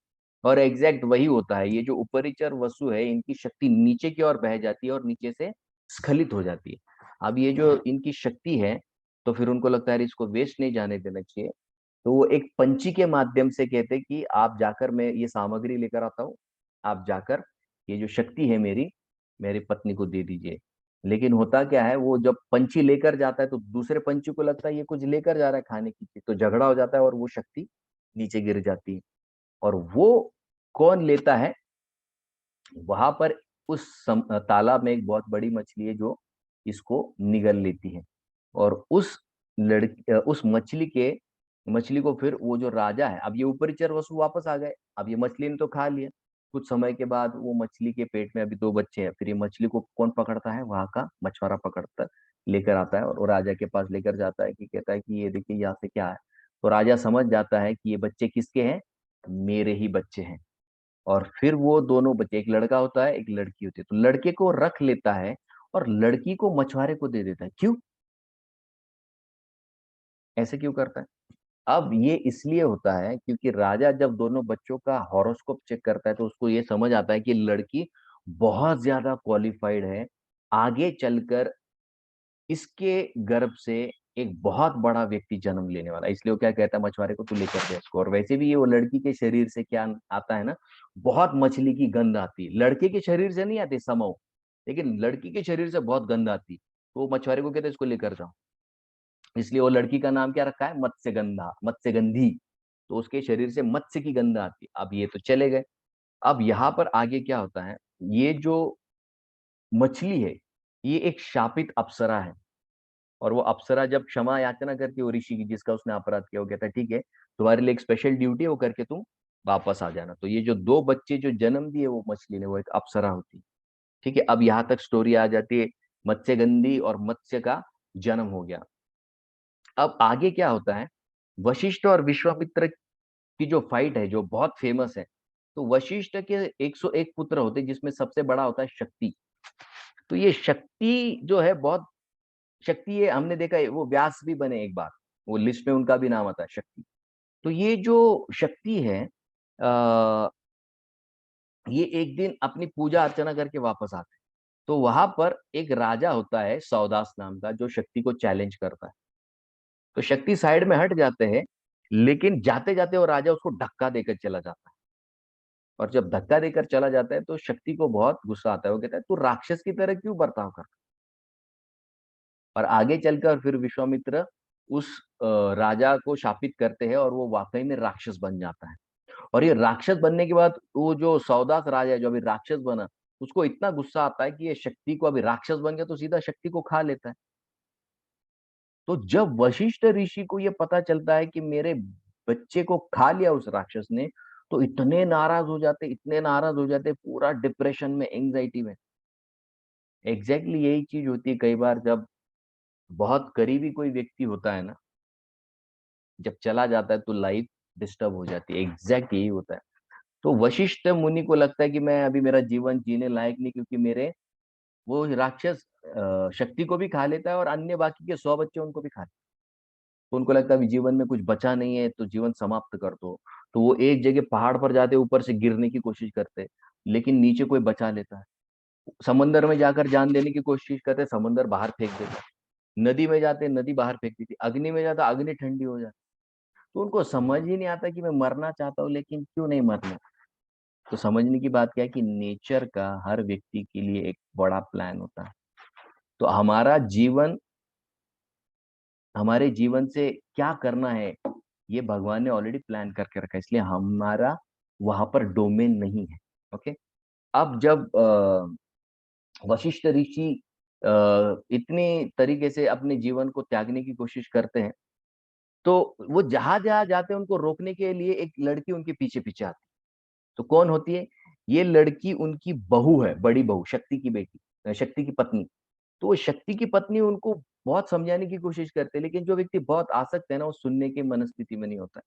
और एग्जैक्ट वही होता है, ये जो उपरिचर वसु है इनकी शक्ति नीचे की ओर बह जाती है और नीचे से स्खलित हो जाती है। अब ये जो इनकी शक्ति है, तो फिर उनको लगता है इसको वेस्ट नहीं जाने देना चाहिए। तो वो एक पंची के माध्यम से कहते कि आप जाकर, मैं ये सामग्री लेकर आता हूँ, आप जाकर ये जो शक्ति है मेरी, मेरी पत्नी को दे दीजिए। लेकिन होता क्या है, वो जब पंची लेकर जाता है तो दूसरे पंची को लगता है ये कुछ लेकर जा रहा है खाने की चीज, तो झगड़ा हो जाता है और वो शक्ति नीचे गिर जाती है। और वो कौन लेता है, वहां पर उस तालाब में एक बहुत बड़ी मछली है जो इसको निगल लेती है। और उस लड़की उस मछली को फिर वो जो राजा है, अब ये उपरिचर वसु वापस आ गए, अब ये मछली ने तो खा लिया। कुछ समय के बाद वो मछली के पेट में अभी दो बच्चे हैं, फिर ये मछली को कौन पकड़ता है, वहां का मछुआरा पकड़ता है, लेकर आता है और वो राजा के पास लेकर जाता है कि कहता है कि ये देखिए यहाँ से क्या है। तो राजा समझ जाता है कि ये बच्चे किसके हैं, मेरे ही बच्चे हैं। और फिर वो दोनों बच्चे, एक लड़का होता है एक लड़की होती है, तो लड़के को रख लेता है और लड़की को मछुआरे को दे देता है। क्यों, ऐसे क्यों करता है? अब ये इसलिए होता है क्योंकि राजा जब दोनों बच्चों का हॉरोस्कोप चेक करता है तो उसको ये समझ आता है कि लड़की बहुत ज्यादा क्वालिफाइड है, आगे चलकर इसके गर्भ से एक बहुत बड़ा व्यक्ति जन्म लेने वाला है। इसलिए वो क्या कहता है मछुआरे को, तू लेकर दे इसको। और वैसे भी ये वो लड़की के शरीर से क्या आता है ना, बहुत मछली की गंध आती है। लड़के के शरीर से नहीं आती समो, लेकिन लड़की के शरीर से बहुत गंध आती। तो वो मछुआरे को कहते हैं इसको लेकर जाओ। इसलिए वो लड़की का नाम क्या रखा है, मत्स्यगंधा, मत्स्यगंधी। तो उसके शरीर से मत्स्य की गंध आती। अब ये तो चले गए। अब यहाँ पर आगे क्या होता है, ये जो मछली है ये एक शापित अप्सरा है। और वो अप्सरा जब क्षमा याचना करती है वो ऋषि की जिसका उसने अपराध किया, वो कहता है ठीक है तुम्हारे लिए एक स्पेशल ड्यूटी है, वो करके तुम वापस आ जाना। तो ये जो दो बच्चे जो जन्म दिए वो मछली ने, वो एक अप्सरा होती है। ठीक है। अब यहाँ तक स्टोरी आ जाती है, मत्स्यगंधी और मत्स्य का जन्म हो गया। अब आगे क्या होता है, वशिष्ठ और विश्वामित्र की जो फाइट है जो बहुत फेमस है। तो वशिष्ठ के 101 पुत्र होते हैं जिसमें सबसे बड़ा होता है शक्ति। तो ये शक्ति जो है बहुत, शक्ति ये हमने देखा है वो व्यास भी बने एक बार, वो लिस्ट में उनका भी नाम आता है शक्ति। तो ये जो शक्ति है ये एक दिन अपनी पूजा अर्चना करके वापस आते हैं। तो वहां पर एक राजा होता है सौदास नाम का जो शक्ति को चैलेंज करता है। तो शक्ति साइड में हट जाते हैं, लेकिन जाते जाते वो राजा उसको धक्का देकर चला जाता है। और जब धक्का देकर चला जाता है तो शक्ति को बहुत गुस्सा आता है, वो कहता है तू राक्षस की तरह क्यों बर्ताव कर। और आगे चलकर फिर विश्वामित्र उस राजा को शापित करते हैं और वो वाकई में राक्षस बन जाता है। और ये राक्षस बनने के बाद वो जो सौदास राजा है जो अभी राक्षस बना, उसको इतना गुस्सा आता है कि ये शक्ति को, अभी राक्षस बन गया तो सीधा शक्ति को खा लेता है। तो जब वशिष्ठ ऋषि को ये पता चलता है कि मेरे बच्चे को खा लिया उस राक्षस ने, तो इतने नाराज हो जाते, पूरा डिप्रेशन में, एंग्जाइटी में। एग्जैक्टली यही चीज होती है कई बार, जब बहुत करीबी कोई व्यक्ति होता है ना, जब चला जाता है तो लाइफ डिस्टर्ब हो जाती है। एग्जैक्ट यही होता है। तो वशिष्ठ मुनि को लगता है कि मैं अभी, मेरा जीवन जीने लायक नहीं, क्योंकि मेरे वो राक्षस शक्ति को भी खा लेता है और अन्य बाकी के 100 बच्चे उनको भी खा लेते हैं। तो उनको लगता है अभी जीवन में कुछ बचा नहीं है, तो जीवन समाप्त कर दो। तो वो एक जगह पहाड़ पर जाते, ऊपर से गिरने की कोशिश करते, लेकिन नीचे कोई बचा लेता है। समंदर में जाकर जान देने की कोशिश करते, समंदर बाहर फेंक देता है। नदी में जाते, नदी बाहर फेंक देती, अग्नि में जाता, अग्नि ठंडी हो जाती। तो उनको समझ ही नहीं आता कि मैं मरना चाहता हूँ, लेकिन क्यों नहीं मरना। तो समझने की बात क्या है कि नेचर का हर व्यक्ति के लिए एक बड़ा प्लान होता है। तो हमारे जीवन से क्या करना है, ये भगवान ने ऑलरेडी प्लान करके रखा है, इसलिए हमारा वहां पर डोमेन नहीं है। ओके। अब जब वशिष्ठ ऋषि इतनी तरीके से अपने जीवन को त्यागने की कोशिश करते हैं, तो वो जहां जहां जाते हैं उनको रोकने के लिए एक लड़की उनके पीछे पीछे आती है। तो कौन होती है ये लड़की? उनकी बहू है, बड़ी बहू, शक्ति की बेटी, शक्ति की पत्नी। तो वो शक्ति की पत्नी उनको बहुत समझाने की कोशिश करते हैं, लेकिन जो व्यक्ति बहुत आसक्त है ना, वो सुनने की मनस्थिति में नहीं होता है।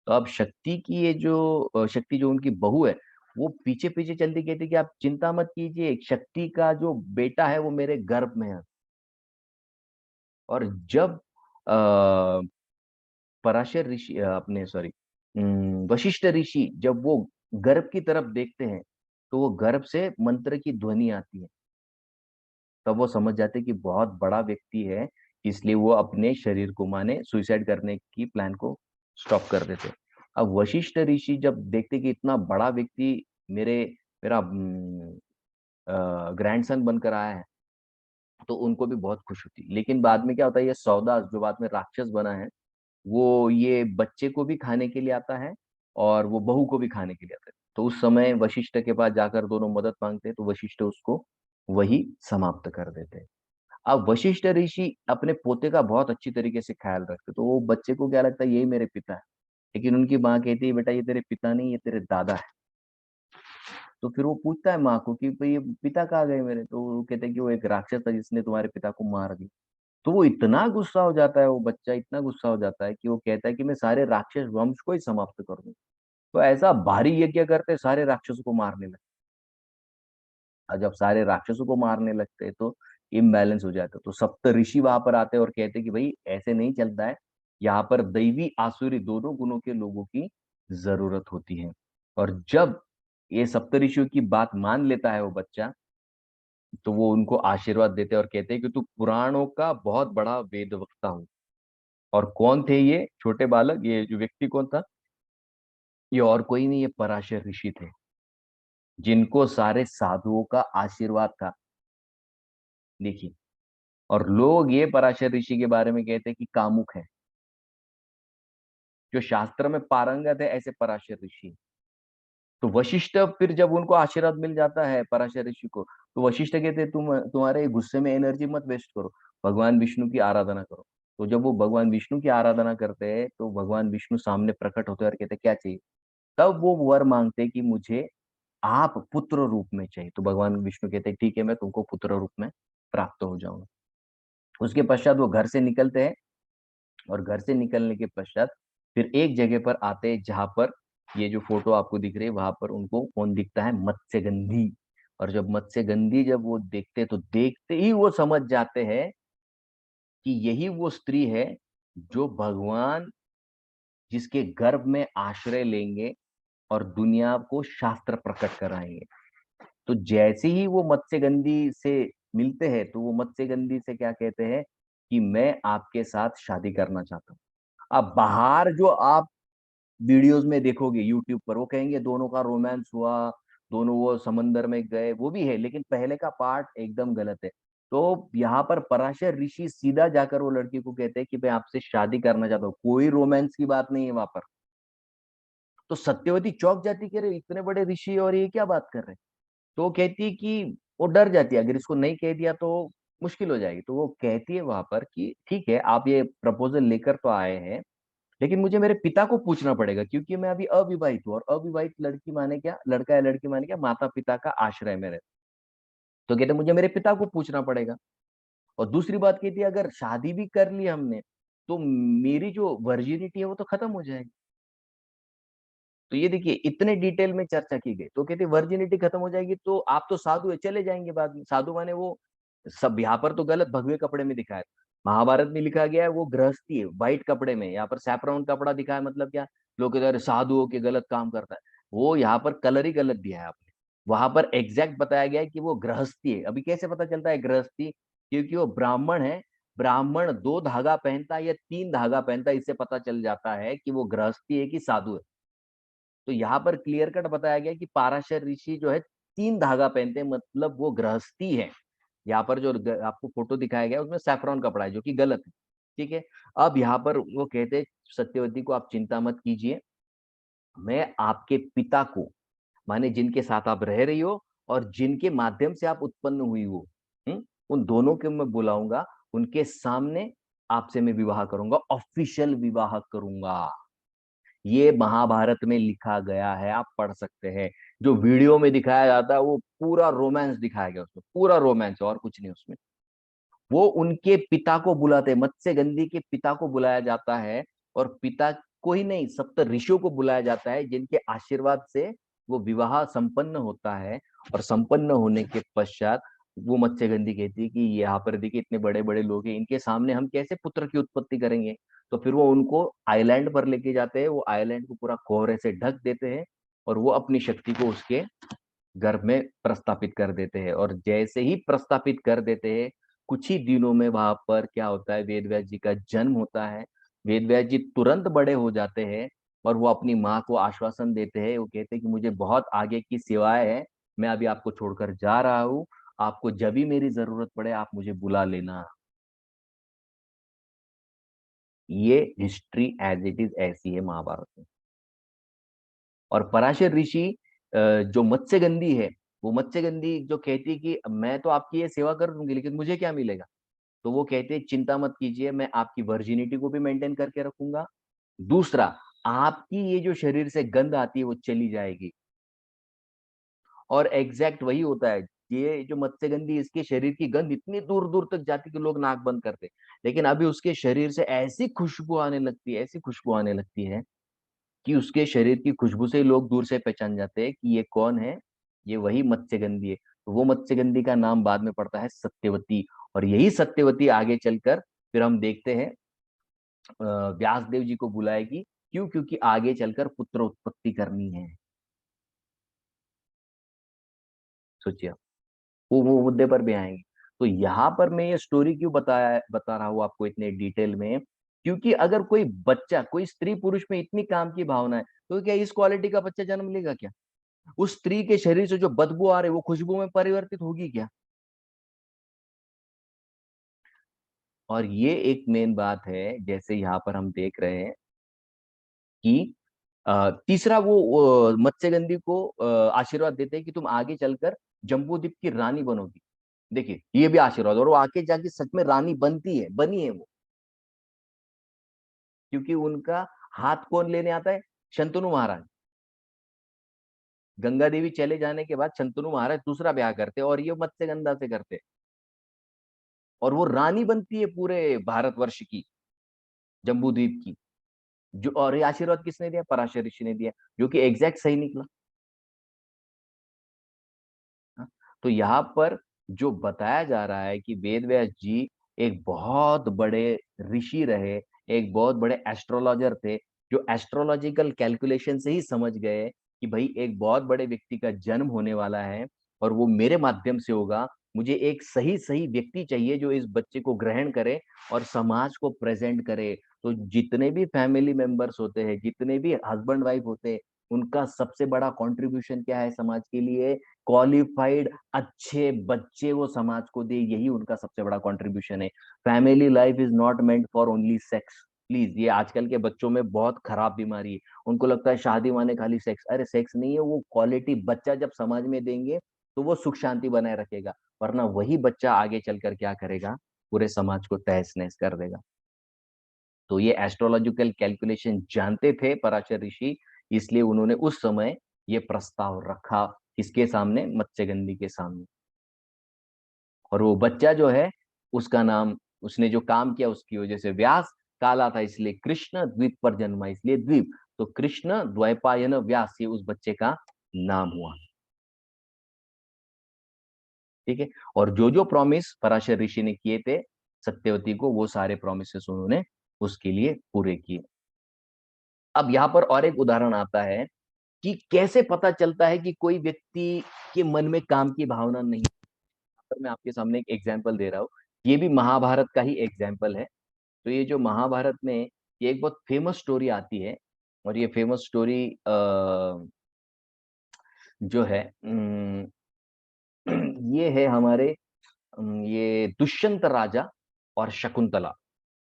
तो अब शक्ति जो उनकी बहू है, वो पीछे पीछे चलती, कहती कि आप चिंता मत कीजिए, शक्ति का जो बेटा है वो मेरे गर्भ में है। और जब आ, पराशर ऋषि अपने सॉरी वशिष्ठ ऋषि जब वो गर्भ की तरफ देखते हैं, तो वो गर्भ से मंत्र की ध्वनि आती है। तब वो समझ जाते हैं कि बहुत बड़ा व्यक्ति है, इसलिए वो अपने शरीर को, माने सुसाइड करने की प्लान को स्टॉप कर देते। अब वशिष्ठ ऋषि जब देखते कि इतना बड़ा व्यक्ति मेरे मेरा ग्रैंडसन बनकर आया है, तो उनको भी बहुत खुश होती। लेकिन बाद में क्या होता है, ये सौदा जो बाद में राक्षस बना है, वो ये बच्चे को भी खाने के लिए आता है और वो बहू को भी खाने के लिए आता है। तो उस समय वशिष्ठ के पास जाकर दोनों मदद मांगते हैं, तो वशिष्ठ उसको वही समाप्त कर देते हैं। अब वशिष्ठ ऋषि अपने पोते का बहुत अच्छी तरीके से ख्याल रखते, तो वो बच्चे को क्या लगता है यही मेरे पिता है। लेकिन उनकी माँ कहती है बेटा ये तेरे पिता नहीं, ये तेरे दादा है। तो फिर वो पूछता है माँ को कि भाई ये पिता कहाँ गए मेरे, तो वो कहते हैं कि वो एक राक्षस था जिसने तुम्हारे पिता को मार दिया। तो वो इतना गुस्सा हो जाता है, वो बच्चा इतना गुस्सा हो जाता है कि वो कहता है कि मैं सारे राक्षस वंश को ही समाप्त कर दूं। तो ऐसा भारी यज्ञ करते सारे राक्षसों को मारने लगते। और जब सारे राक्षसों को मारने लगते हैं तो इम्बैलेंस हो जाता है। तो सप्त ऋषि वहां पर आते हैं और कहते हैं कि भाई ऐसे नहीं चलता है, यहाँ पर दैवी आसुरी दोनों गुणों के लोगों की जरूरत होती है। और जब ये सप्त ऋषियों की बात मान लेता है वो बच्चा, तो वो उनको आशीर्वाद देते हैं और कहते हैं कि तू पुराणों का बहुत बड़ा वेद वक्ता हूँ। और कौन थे ये छोटे बालक, ये जो व्यक्ति कौन था? ये और कोई नहीं, ये पराशर ऋषि थे, जिनको सारे साधुओं का आशीर्वाद था। देखिए, और लोग ये पराशर ऋषि के बारे में कहते हैं कि कामुक है। जो शास्त्र में पारंगत है, ऐसे पराशर ऋषि। तो वशिष्ठ फिर जब उनको आशीर्वाद मिल जाता है पराशर ऋषि को, तो वशिष्ठ कहते हैं तुम्हारे गुस्से में एनर्जी मत वेस्ट करो, भगवान विष्णु की आराधना करो। तो जब वो भगवान विष्णु की आराधना करते हैं, तो भगवान विष्णु सामने प्रकट होते हैं और कहते हैं क्या चाहिए। तब वो वर मांगते हैं कि मुझे आप पुत्र रूप में चाहिए। तो भगवान विष्णु कहते हैं ठीक है, मैं तुमको पुत्र रूप में प्राप्त हो जाऊंगा। उसके पश्चात वो घर से निकलते हैं, और घर से निकलने के पश्चात फिर एक जगह पर आते हैं जहां पर ये जो फोटो आपको दिख रही है, वहां पर उनको कौन दिखता है? मत्स्यगंधी। और जब मत्स्यगंधी जब वो देखते, तो देखते ही वो समझ जाते हैं कि यही वो स्त्री है जो भगवान, जिसके गर्भ में आश्रय लेंगे और दुनिया को शास्त्र प्रकट कराएंगे। तो जैसे ही वो मत्स्यगंधी से मिलते हैं, तो वो मत्स्यगंधी से क्या कहते हैं कि मैं आपके साथ शादी करना चाहता हूँ। अब बाहर जो आप वीडियोस में देखोगे यूट्यूब पर, वो कहेंगे दोनों का रोमांस हुआ, दोनों वो समंदर में गए, वो भी है, लेकिन पहले का पार्ट एकदम गलत है। तो यहाँ पर पराशर ऋषि सीधा जाकर वो लड़की को कहते हैं कि मैं आपसे शादी करना चाहता हूँ, कोई रोमांस की बात नहीं है वहां पर। तो सत्यवती चौंक जाती कि अरे इतने बड़े ऋषि और ये क्या बात कर रहे हैं। तो वो कहती है कि वो डर जाती है, अगर इसको नहीं कह दिया तो मुश्किल हो जाएगी। तो वो कहती है वहां पर कि ठीक है, आप ये प्रपोजल लेकर तो आए हैं, लेकिन मुझे मेरे पिता को पूछना पड़ेगा क्योंकि मैं अभी अविवाहित हूँ, और अविवाहित लड़की माने क्या, लड़का या लड़की माने क्या, माता पिता का आश्रय में रहते। तो कहते मुझे मेरे पिता को पूछना पड़ेगा। और दूसरी बात कहती है अगर शादी भी कर ली हमने, तो मेरी जो वर्जिनिटी है वो तो खत्म हो जाएगी। तो ये देखिए इतने डिटेल में चर्चा की गई। तो कहते वर्जिनिटी खत्म हो जाएगी तो आप तो साधु है, चले जाएंगे बाद में। साधु माने वो सब, यहाँ पर तो गलत भगवे कपड़े में दिखाया है। महाभारत में लिखा गया है वो गृहस्थी है व्हाइट कपड़े में, यहाँ पर सैफरॉन कपड़ा दिखाया, मतलब क्या, लोग कहते हैं अरे साधु हो के गलत काम करता है। वो यहाँ पर कलर ही गलत दिया है आपने। वहां पर एग्जैक्ट बताया गया है कि वो गृहस्थी है। अभी कैसे पता चलता है गृहस्थी, क्योंकि वो ब्राह्मण है। ब्राह्मण 2 धागा पहनता है या 3 धागा पहनता है, इससे पता चल जाता है कि वो गृहस्थी है कि साधु है। तो यहाँ पर क्लियर कट बताया गया कि पाराशर ऋषि जो है 3 धागा पहनते हैं, मतलब वो गृहस्थी है। यहाँ पर जो आपको फोटो दिखाया गया है उसमें सैफरॉन कपड़ा है, जो कि गलत है। ठीक है। अब यहाँ पर वो कहते हैं सत्यवती को आप चिंता मत कीजिए, मैं आपके पिता को, माने जिनके साथ आप रह रही हो और जिनके माध्यम से आप उत्पन्न हुई हो, उन दोनों के मैं बुलाऊंगा, उनके सामने आपसे मैं विवाह करूंगा, ऑफिशियल विवाह करूंगा। ये महाभारत में लिखा गया है, आप पढ़ सकते हैं। जो वीडियो में दिखाया जाता है वो पूरा रोमांस दिखाया गया, उसमें पूरा रोमांस और कुछ नहीं उसमें। वो उनके पिता को बुलाते हैं, मत्स्यगंधी के पिता को बुलाया जाता है। और पिता को ही नहीं, सप्त ऋषियों को बुलाया जाता है, जिनके आशीर्वाद से वो विवाह संपन्न होता है। और संपन्न होने के पश्चात वो मत्स्यगंधी कहती है कि यहाँ पर देखिए इतने बड़े बड़े लोग हैं, इनके सामने हम कैसे पुत्र की उत्पत्ति करेंगे। तो फिर वो उनको आइलैंड पर लेके जाते हैं, वो आइलैंड को पूरा कोहरे से ढक देते हैं, और वो अपनी शक्ति को उसके गर्भ में प्रस्थापित कर देते हैं। और जैसे ही प्रस्थापित कर देते हैं, कुछ ही दिनों में वहां पर क्या होता है, वेद व्यास जी का जन्म होता है। वेद व्यास जी तुरंत बड़े हो जाते हैं, और वो अपनी माँ को आश्वासन देते हैं। वो कहते हैं कि मुझे बहुत आगे की सेवाएं है, मैं अभी आपको छोड़कर जा रहा हूँ, आपको जब भी मेरी जरूरत पड़े आप मुझे बुला लेना। ये हिस्ट्री एज इट इज ऐसी है महाभारत में। और पराशर ऋषि जो मत्स्यगंधी है, वो मत्स्यगंधी जो कहती है कि मैं तो आपकी ये सेवा कर दूंगी लेकिन मुझे क्या मिलेगा। तो वो कहते हैं चिंता मत कीजिए, मैं आपकी वर्जिनिटी को भी मेंटेन करके रखूंगा। दूसरा, आपकी ये जो शरीर से गंध आती है वो चली जाएगी। और एग्जैक्ट वही होता है, ये जो मत्स्यगंधी, इसके शरीर की गंध इतनी दूर दूर तक जाती कि लोग नाक बंद करते। लेकिन अभी उसके शरीर से ऐसी खुशबू आने लगती है, ऐसी खुशबू आने लगती है कि उसके शरीर की खुशबू से ही लोग दूर से पहचान जाते हैं कि ये कौन है, ये वही मत्स्यगंधी है। तो वो मत्स्यगंधी का नाम बाद में पड़ता है सत्यवती। और यही सत्यवती आगे चलकर फिर हम देखते हैं व्यास देव जी को बुलाएगी। क्यों? क्योंकि आगे चलकर पुत्र उत्पत्ति करनी है। सोचिए आप, वो मुद्दे पर भी आएंगे। तो यहाँ पर मैं ये स्टोरी क्यों बता रहा हूँ आपको इतने डिटेल में, क्योंकि अगर कोई बच्चा, कोई स्त्री पुरुष में इतनी काम की भावना है, तो क्या इस क्वालिटी का बच्चा जन्म लेगा क्या? उस स्त्री के शरीर से जो बदबू आ रही है वो खुशबू में परिवर्तित होगी क्या? और ये एक मेन बात है, जैसे यहाँ पर हम देख रहे हैं कि तीसरा वो मत्स्यगंधी को आशीर्वाद देते हैं कि तुम आगे चलकर जम्बूद्वीप की रानी बनोगी। देखिए ये भी आशीर्वाद, और वो आके जाके सच में रानी बनती है, बनी है वो। क्योंकि उनका हाथ कौन लेने आता है? शंतनु महाराज। गंगा देवी चले जाने के बाद शंतनु महाराज दूसरा ब्याह करते और ये मत्स्यगंधा से करते, और वो रानी बनती है पूरे भारतवर्ष की, जम्बूद्वीप की। जो, और ये आशीर्वाद किसने दिया? पराशर ऋषि ने दिया, जो कि एग्जैक्ट सही निकला। हाँ? तो यहाँ पर जो बताया जा रहा है कि वेद व्यास जी एक बहुत बड़े ऋषि रहे, एक बहुत बड़े एस्ट्रोलॉजर थे, जो एस्ट्रोलॉजिकल कैलकुलेशन से ही समझ गए कि भाई एक बहुत बड़े व्यक्ति का जन्म होने वाला है, और वो मेरे माध्यम से होगा। मुझे एक सही सही व्यक्ति चाहिए जो इस बच्चे को ग्रहण करे और समाज को प्रेजेंट करे। तो जितने भी फैमिली मेंबर्स होते हैं, जितने भी हस्बैंड वाइफ होते हैं, उनका सबसे बड़ा कंट्रीब्यूशन क्या है समाज के लिए? क्वालिफाइड अच्छे बच्चे वो समाज को दे, यही उनका सबसे बड़ा कंट्रीब्यूशन है। Family life is not meant for only sex. Please, ये आजकल के बच्चों में बहुत खराब बीमारी है। उनको लगता है शादी माने खाली सेक्स। अरे सेक्स नहीं है, वो क्वालिटी बच्चा जब समाज में देंगे तो वो सुख शांति बनाए रखेगा। वरना वही बच्चा आगे चलकर क्या करेगा? पूरे समाज को तहस नहस कर देगा। तो ये एस्ट्रोलॉजिकल कैलकुलेशन जानते थे पराशर ऋषि, इसलिए उन्होंने उस समय ये प्रस्ताव रखा, किसके सामने? मत्स्यगंधी के सामने। और वो बच्चा जो है, उसका नाम, उसने जो काम किया उसकी वजह से व्यास, काला था इसलिए कृष्ण, द्वीप पर जन्मा इसलिए द्वीप, तो कृष्ण द्वैपायन व्यास, ये उस बच्चे का नाम हुआ। ठीक है। और जो जो प्रॉमिस पराशर ऋषि ने किए थे सत्यवती को, वो सारे प्रॉमिसेस उन्होंने उसके लिए पूरे किए। अब यहाँ पर और एक उदाहरण आता है कि कैसे पता चलता है कि कोई व्यक्ति के मन में काम की भावना नहीं है। पर मैं आपके सामने एक एग्जाम्पल दे रहा हूँ, ये भी महाभारत का ही एग्जाम्पल है। तो ये जो महाभारत में ये एक बहुत फेमस स्टोरी आती है, और ये फेमस स्टोरी जो है ये है हमारे ये दुष्यंत राजा और शकुंतला।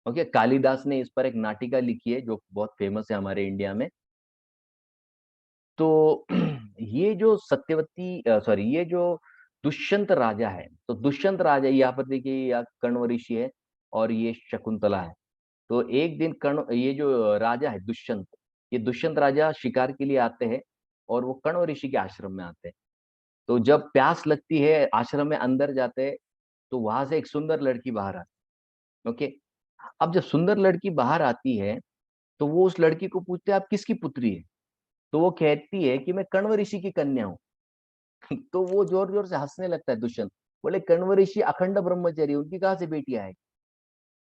ओके, कालिदास ने इस पर एक नाटिका लिखी है जो बहुत फेमस है हमारे इंडिया में। तो ये जो सत्यवती सॉरी ये जो दुष्यंत राजा है, तो दुष्यंत राजा यहाँ पर देखिए, या कण्व ऋषि है और ये शकुंतला है। तो एक दिन कर्ण, ये जो राजा है दुष्यंत, ये दुष्यंत राजा शिकार के लिए आते हैं और वो कण्व ऋषि के आश्रम में आते हैं। तो जब प्यास लगती है, आश्रम में अंदर जाते हैं, तो वहां से एक सुंदर लड़की बाहर आती है। ओके, अब जब सुंदर लड़की बाहर आती है, तो वो उस लड़की को पूछते हैं आप किसकी पुत्री है? तो वो कहती है कि मैं कण्व ऋषि की कन्या हूँ। तो वो जोर जोर से हंसने लगता है दुष्यंत, बोले कण्व ऋषि अखंड ब्रह्मचारी, उनकी कहाँ से बेटी आएगी?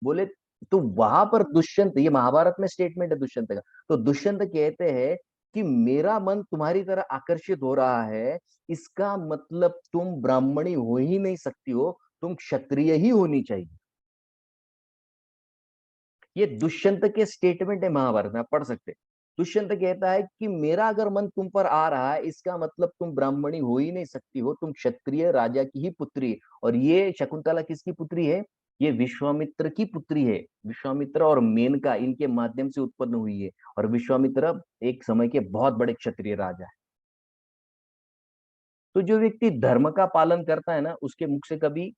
बोले, तो वहां पर दुष्यंत, ये महाभारत में स्टेटमेंट है दुष्यंत का, तो दुष्यंत कहते हैं कि मेरा मन तुम्हारी तरह आकर्षित हो रहा है, इसका मतलब तुम ब्राह्मणी हो ही नहीं सकती हो, तुम क्षत्रिय ही होनी चाहिए। ये दुष्यंत के स्टेटमेंट है, महाभारत में आप पढ़ सकते हैं। दुष्यंत कहता है कि मेरा अगर मन तुम पर आ रहा है, इसका मतलब तुम ब्राह्मणी हो ही नहीं सकती हो, तुम क्षत्रिय राजा की ही पुत्री है। और ये शकुंतला किसकी पुत्री है? ये विश्वामित्र की पुत्री है। विश्वामित्र और मेनका, इनके माध्यम से उत्पन्न हुई है। और विश्वामित्र एक समय के बहुत बड़े क्षत्रिय राजा है। तो जो व्यक्ति धर्म का पालन करता है ना, उसके मुख से कभी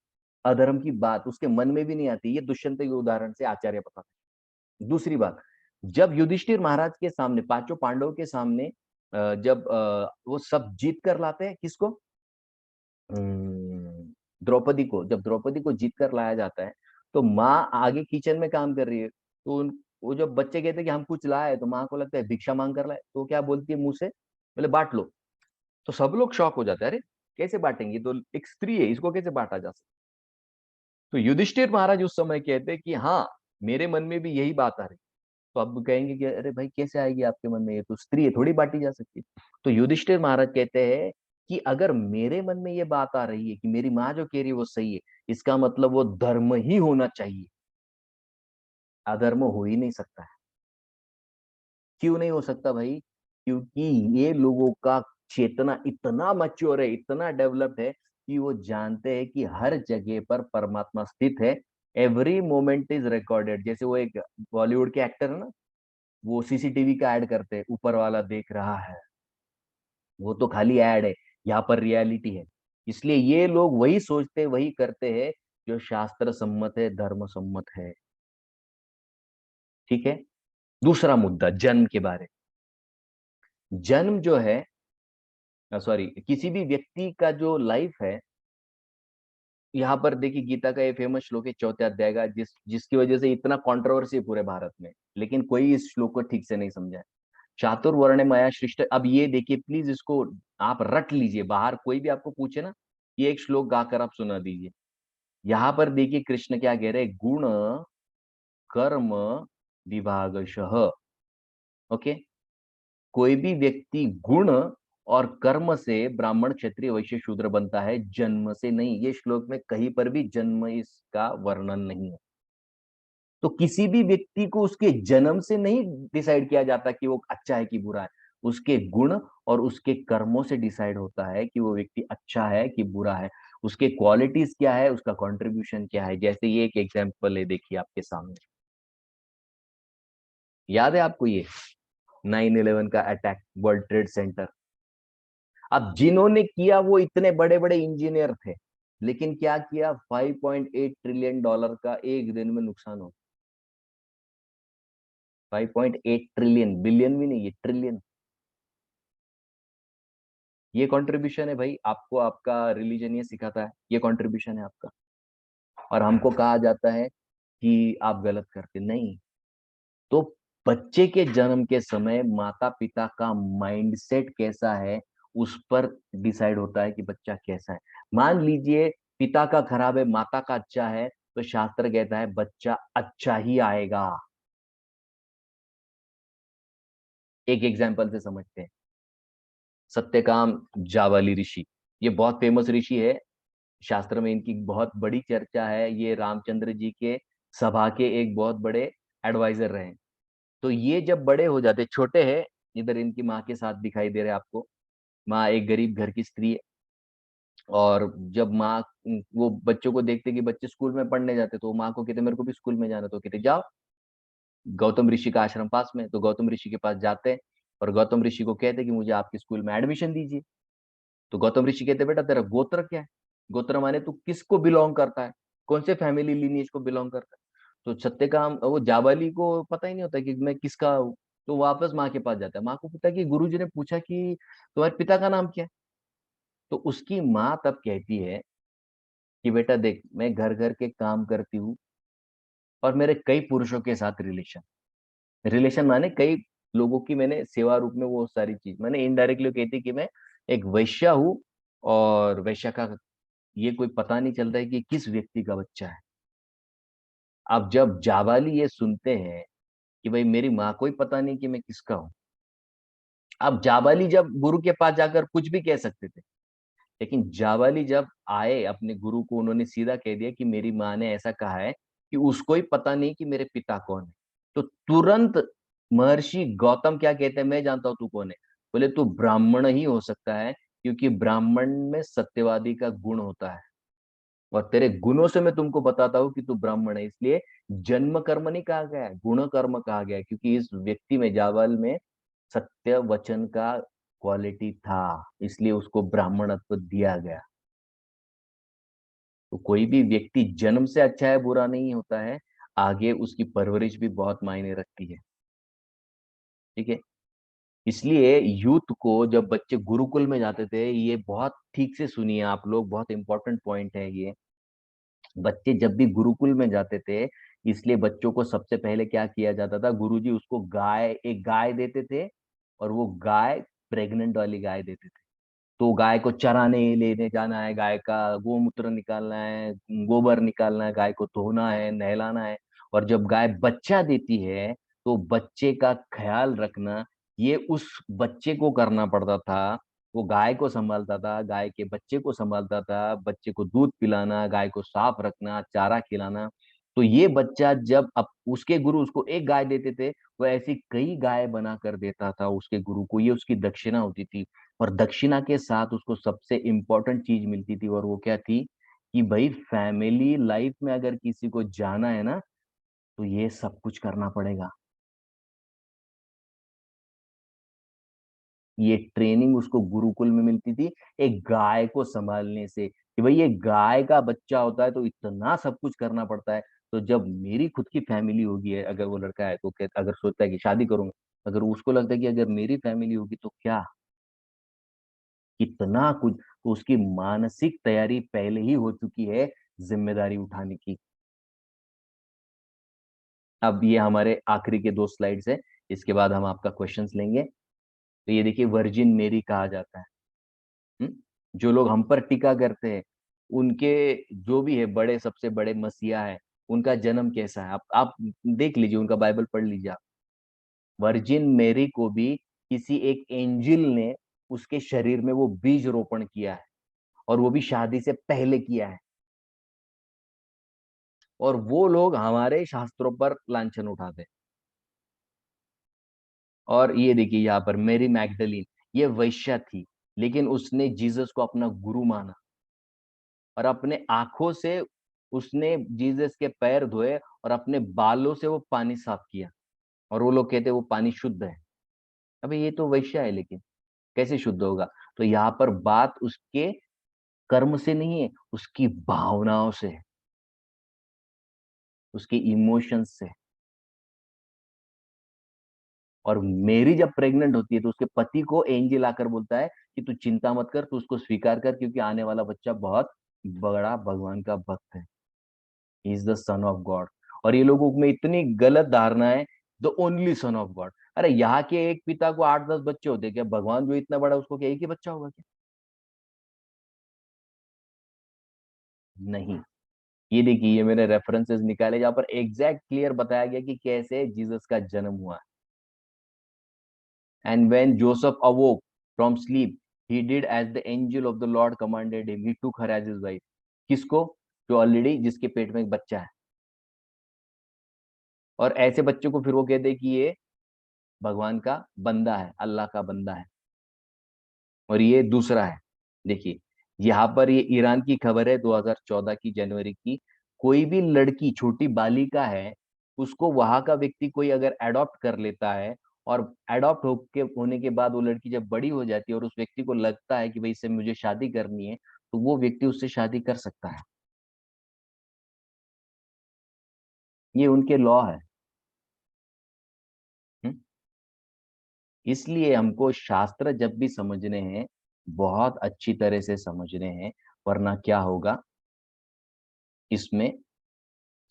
अधर्म की बात उसके मन में भी नहीं आती। ये दुष्यंत के उदाहरण से आचार्य बताते हैं। दूसरी बात, जब युधिष्ठिर महाराज के सामने, पांचों पांडवों के सामने जब वो सब जीत कर लाते हैं, किसको? द्रौपदी को। जब द्रौपदी को जीत कर लाया जाता है, तो माँ आगे किचन में काम कर रही है। तो वो जब बच्चे कहते हैं कि हम कुछ लाए, तो माँ को लगता है भिक्षा मांग कर लाए, तो क्या बोलती है मुंह से? बोले बांट लो। तो सब लोग शॉक हो जाते हैं, अरे कैसे बांटेंगे, तो एक स्त्री है, इसको कैसे बांटा जा सकता? तो युधिष्ठिर महाराज उस समय कहते हैं कि हाँ, मेरे मन में भी यही बात आ रही। तो अब कहेंगे कि अरे भाई कैसे आएगी आपके मन में, ये तो स्त्री है, थोड़ी बांटी जा सकती। तो युधिष्ठिर महाराज कहते हैं कि अगर मेरे मन में ये बात आ रही है कि मेरी माँ जो कह रही है वो सही है, इसका मतलब वो धर्म ही होना चाहिए, अधर्म हो ही नहीं सकता है। क्यों नहीं हो सकता भाई? क्योंकि ये लोगों का चेतना इतना मैच्योर है, इतना डेवलप्ड है कि वो जानते हैं कि हर जगह पर परमात्मा स्थित है। Every moment is recorded. जैसे वो एक बॉलीवुड के एक्टर है ना, वो सीसीटीवी का ऐड करते हैं, ऊपर वाला देख रहा है, वो तो खाली ऐड है, यहाँ पर रियलिटी है। इसलिए ये लोग वही सोचते, वही करते हैं जो शास्त्र सम्मत है, धर्म सम्मत है। ठीक है। दूसरा मुद्दा, जन्म के बारे में। जन्म जो है, सॉरी, किसी भी व्यक्ति का जो लाइफ है, यहाँ पर देखिए गीता का ये फेमस श्लोक है, चौथे अध्याय का, जिसकी वजह से इतना कंट्रोवर्सी है पूरे भारत में, लेकिन कोई इस श्लोक को ठीक से नहीं समझा है। चातुर्वर्ण माया सृष्टि। अब ये देखिए प्लीज, इसको आप रट लीजिए, बाहर कोई भी आपको पूछे ना, ये एक श्लोक गाकर आप सुना दीजिए। यहाँ पर देखिए कृष्ण क्या कह रहे हैं, गुण कर्म विभागशः। ओके, कोई भी व्यक्ति गुण और कर्म से ब्राह्मण क्षत्रिय वैश्य शूद्र बनता है, जन्म से नहीं। ये श्लोक में कहीं पर भी जन्म इसका वर्णन नहीं है। तो किसी भी व्यक्ति को उसके जन्म से नहीं डिसाइड किया जाता कि वो अच्छा है कि बुरा है, उसके गुण और उसके कर्मों से डिसाइड होता है कि वो व्यक्ति अच्छा है कि बुरा है, उसके क्वालिटीज क्या है, उसका कंट्रीब्यूशन क्या है। जैसे ये एक एग्जांपल है, देखिए आपके सामने, याद है आपको ये 9/11 का अटैक, वर्ल्ड ट्रेड सेंटर। अब जिन्होंने किया वो इतने बड़े बड़े इंजीनियर थे, लेकिन क्या किया, $5.8 ट्रिलियन का एक दिन में नुकसान हो। 5.8 ट्रिलियन, बिलियन भी नहीं, ये ट्रिलियन। ये कंट्रीब्यूशन है भाई, आपको आपका रिलीजन ये सिखाता है, ये कंट्रीब्यूशन है आपका। और हमको कहा जाता है कि आप गलत करते नहीं। तो बच्चे के जन्म के समय माता पिता का माइंडसेट कैसा है, उस पर डिसाइड होता है कि बच्चा कैसा है। मान लीजिए पिता का खराब है, माता का अच्छा है, तो शास्त्र कहता है बच्चा अच्छा ही आएगा। एक एग्जाम्पल से समझते हैं। सत्यकाम जावाली ऋषि, ये बहुत फेमस ऋषि है। शास्त्र में इनकी बहुत बड़ी चर्चा है। ये रामचंद्र जी के सभा के एक बहुत बड़े एडवाइजर रहे। तो ये जब बड़े हो जाते, छोटे हैं, इधर इनकी माँ के साथ दिखाई दे रहे हैं आपको। माँ एक गरीब घर की स्त्री है। और जब माँ, वो बच्चों को देखते कि बच्चे स्कूल में पढ़ने जाते, तो वो माँ को कहते मेरे को भी स्कूल में जाना, तो कहते जाओ, गौतम ऋषि का आश्रम पास में है। तो गौतम ऋषि के पास जाते हैं और गौतम ऋषि को कहते कि मुझे आपके स्कूल में एडमिशन दीजिए। तो गौतम ऋषि कहते बेटा तेरा गोत्र क्या है? गोत्र माने तू किसको बिलोंग करता है, कौन से फैमिली लिनिएज को बिलोंग करता है। तो सत्यकाम, वो जाबाली को पता ही नहीं होता कि मैं किसका हूँ। तो वापस माँ के पास जाता है। माँ को पता है कि गुरुजी ने पूछा कि तुम्हारे पिता का नाम क्या है। तो उसकी माँ तब कहती है कि बेटा देख, मैं घर घर के काम करती हूँ और मेरे कई पुरुषों के साथ रिलेशन, रिलेशन माने कई लोगों की मैंने सेवा रूप में वो सारी चीज मैंने इनडायरेक्टली कहती कि मैं एक वैश्या हूँ। और वैश्या का ये कोई पता नहीं चलता है कि किस व्यक्ति का बच्चा है। अब जब जाबाली ये सुनते हैं कि भाई मेरी माँ को ही पता नहीं कि मैं किसका हूँ। अब जाबाली जब गुरु के पास जाकर कुछ भी कह सकते थे, लेकिन जाबाली जब आए अपने गुरु को, उन्होंने सीधा कह दिया कि मेरी माँ ने ऐसा कहा है कि उसको ही पता नहीं कि मेरे पिता कौन है। तो तुरंत महर्षि गौतम क्या कहते हैं, मैं जानता हूं तू कौन है। बोले तू ब्राह्मण ही हो सकता है, क्योंकि ब्राह्मण में सत्यवादी का गुण होता है। और तेरे गुणों से मैं तुमको बताता हूँ कि तू ब्राह्मण है। इसलिए जन्म कर्म नहीं कहा गया है, गुण कर्म कहा गया है, क्योंकि इस व्यक्ति में, जावल में, सत्य वचन का क्वालिटी था, इसलिए उसको ब्राह्मणत्व दिया गया। तो कोई भी व्यक्ति जन्म से अच्छा है बुरा नहीं होता है, आगे उसकी परवरिश भी बहुत मायने रखती है। ठीक है। इसलिए यूथ को जब बच्चे गुरुकुल में जाते थे, ये बहुत ठीक से सुनिए आप लोग, बहुत इंपॉर्टेंट पॉइंट है ये। बच्चे जब भी गुरुकुल में जाते थे, इसलिए बच्चों को सबसे पहले क्या किया जाता था, गुरुजी उसको गाय, एक गाय देते थे। और वो गाय प्रेग्नेंट वाली गाय देते थे। तो गाय को चराने लेने जाना है, गाय का गोमूत्र निकालना है, गोबर निकालना है, गाय को धोना है, नहलाना है। और जब गाय बच्चा देती है, तो बच्चे का ख्याल रखना, ये उस बच्चे को करना पड़ता था। वो गाय को संभालता था, गाय के बच्चे को संभालता था, बच्चे को दूध पिलाना, गाय को साफ रखना, चारा खिलाना। तो ये बच्चा जब, अब उसके गुरु उसको एक गाय देते थे, वो ऐसी कई गाय बना कर देता था उसके गुरु को, ये उसकी दक्षिणा होती थी। और दक्षिणा के साथ उसको सबसे इंपॉर्टेंट चीज मिलती थी, और वो क्या थी कि भाई फैमिली लाइफ में अगर किसी को जाना है ना, तो ये सब कुछ करना पड़ेगा। ये ट्रेनिंग उसको गुरुकुल में मिलती थी, एक गाय को संभालने से, कि भाई ये गाय का बच्चा होता है तो इतना सब कुछ करना पड़ता है। तो जब मेरी खुद की फैमिली होगी है, अगर वो लड़का है तो अगर सोचता है कि शादी करूंगा, अगर उसको लगता है कि अगर मेरी फैमिली होगी तो क्या, कितना कुछ, तो उसकी मानसिक तैयारी पहले ही हो चुकी है जिम्मेदारी उठाने की। अब ये हमारे आखिरी के दो स्लाइड्स है, इसके बाद हम आपका क्वेश्चंस लेंगे। तो ये देखिए, वर्जिन मेरी कहा जाता है। हुँ? जो लोग हम पर टीका करते हैं, उनके जो भी है बड़े, सबसे बड़े मसीहा है, उनका जन्म कैसा है, आप देख लीजिए, उनका बाइबल पढ़ लीजिए आप। वर्जिन मेरी को भी किसी एक एंजिल ने उसके शरीर में वो बीज रोपण किया है, और वो भी शादी से पहले किया है। और वो लोग हमारे शास्त्रों पर लांछन उठाते हैं। और ये देखिए यहाँ पर मेरी मैगडलीन, ये वैश्या थी, लेकिन उसने जीसस को अपना गुरु माना, और अपने आंखों से उसने जीसस के पैर धोए, और अपने बालों से वो पानी साफ किया। और वो लोग कहते हैं वो पानी शुद्ध है। अबे ये तो वैश्या है, लेकिन कैसे शुद्ध होगा? तो यहाँ पर बात उसके कर्म से नहीं है, उसकी भावनाओं से है, उसके इमोशंस से। और मेरी जब प्रेग्नेंट होती है तो उसके पति को एंजल आकर बोलता है कि तू चिंता मत कर, तू उसको स्वीकार कर, क्योंकि आने वाला बच्चा बहुत बड़ा भगवान का भक्त है, he is the son of God. और ये लोगों में इतनी गलत धारणा है, the only son of God. अरे यहाँ के एक पिता को 8-10 बच्चे होते हैं क्या? भगवान जो इतना बड़ा उसको क्या एक ही बच्चा होगा क्या? नहीं। ये देखिए, ये मैंने रेफरेंसेस निकाले जहां पर एग्जैक्ट क्लियर बताया गया कि कैसे जीसस का जन्म हुआ। And when Joseph awoke from sleep, he did as the angel of the Lord commanded him, he took her as his wife. किसको? जो ऑलरेडी जिसके पेट में एक बच्चा है। और ऐसे बच्चों को फिर वो कहते हैं कि ये भगवान का बंदा है, अल्लाह का बंदा है। और ये दूसरा है। देखिए, यहाँ पर ये ईरान की खबर है 2014 की जनवरी की। कोई भी लड़की छोटी बालिका है, उसको वहां का व्यक्ति कोई अगर अडॉप्ट कर लेता है, और अडॉप्ट होने के बाद वो लड़की जब बड़ी हो जाती है और उस व्यक्ति को लगता है कि भाई इससे मुझे शादी करनी है, तो वो व्यक्ति उससे शादी कर सकता है। ये उनके लॉ है। हम्म? इसलिए हमको शास्त्र जब भी समझने हैं, बहुत अच्छी तरह से समझने हैं, वरना क्या होगा, इसमें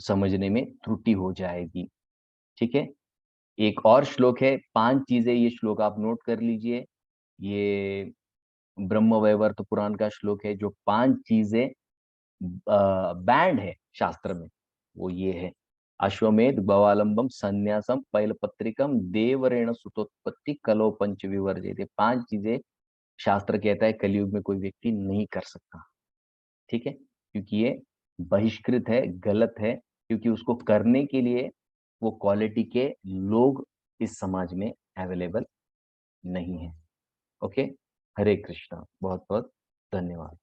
समझने में त्रुटि हो जाएगी। ठीक है। एक और श्लोक है, 5 चीजें, ये श्लोक आप नोट कर लीजिए। ये ब्रह्म वैवर्त पुराण का श्लोक है, जो 5 चीजें बैंड है शास्त्र में। वो ये है, अश्वमेध गवालंबम संन्यासम पैलपत्रिकम देवरेण सुतोत्पत्ति कलो पंच विवर्जित। 5 चीजें शास्त्र कहता है कलयुग में कोई व्यक्ति नहीं कर सकता। ठीक है, क्योंकि ये बहिष्कृत है, गलत है, क्योंकि उसको करने के लिए वो क्वालिटी के लोग इस समाज में अवेलेबल नहीं है। ओके। हरे कृष्णा, बहुत बहुत धन्यवाद।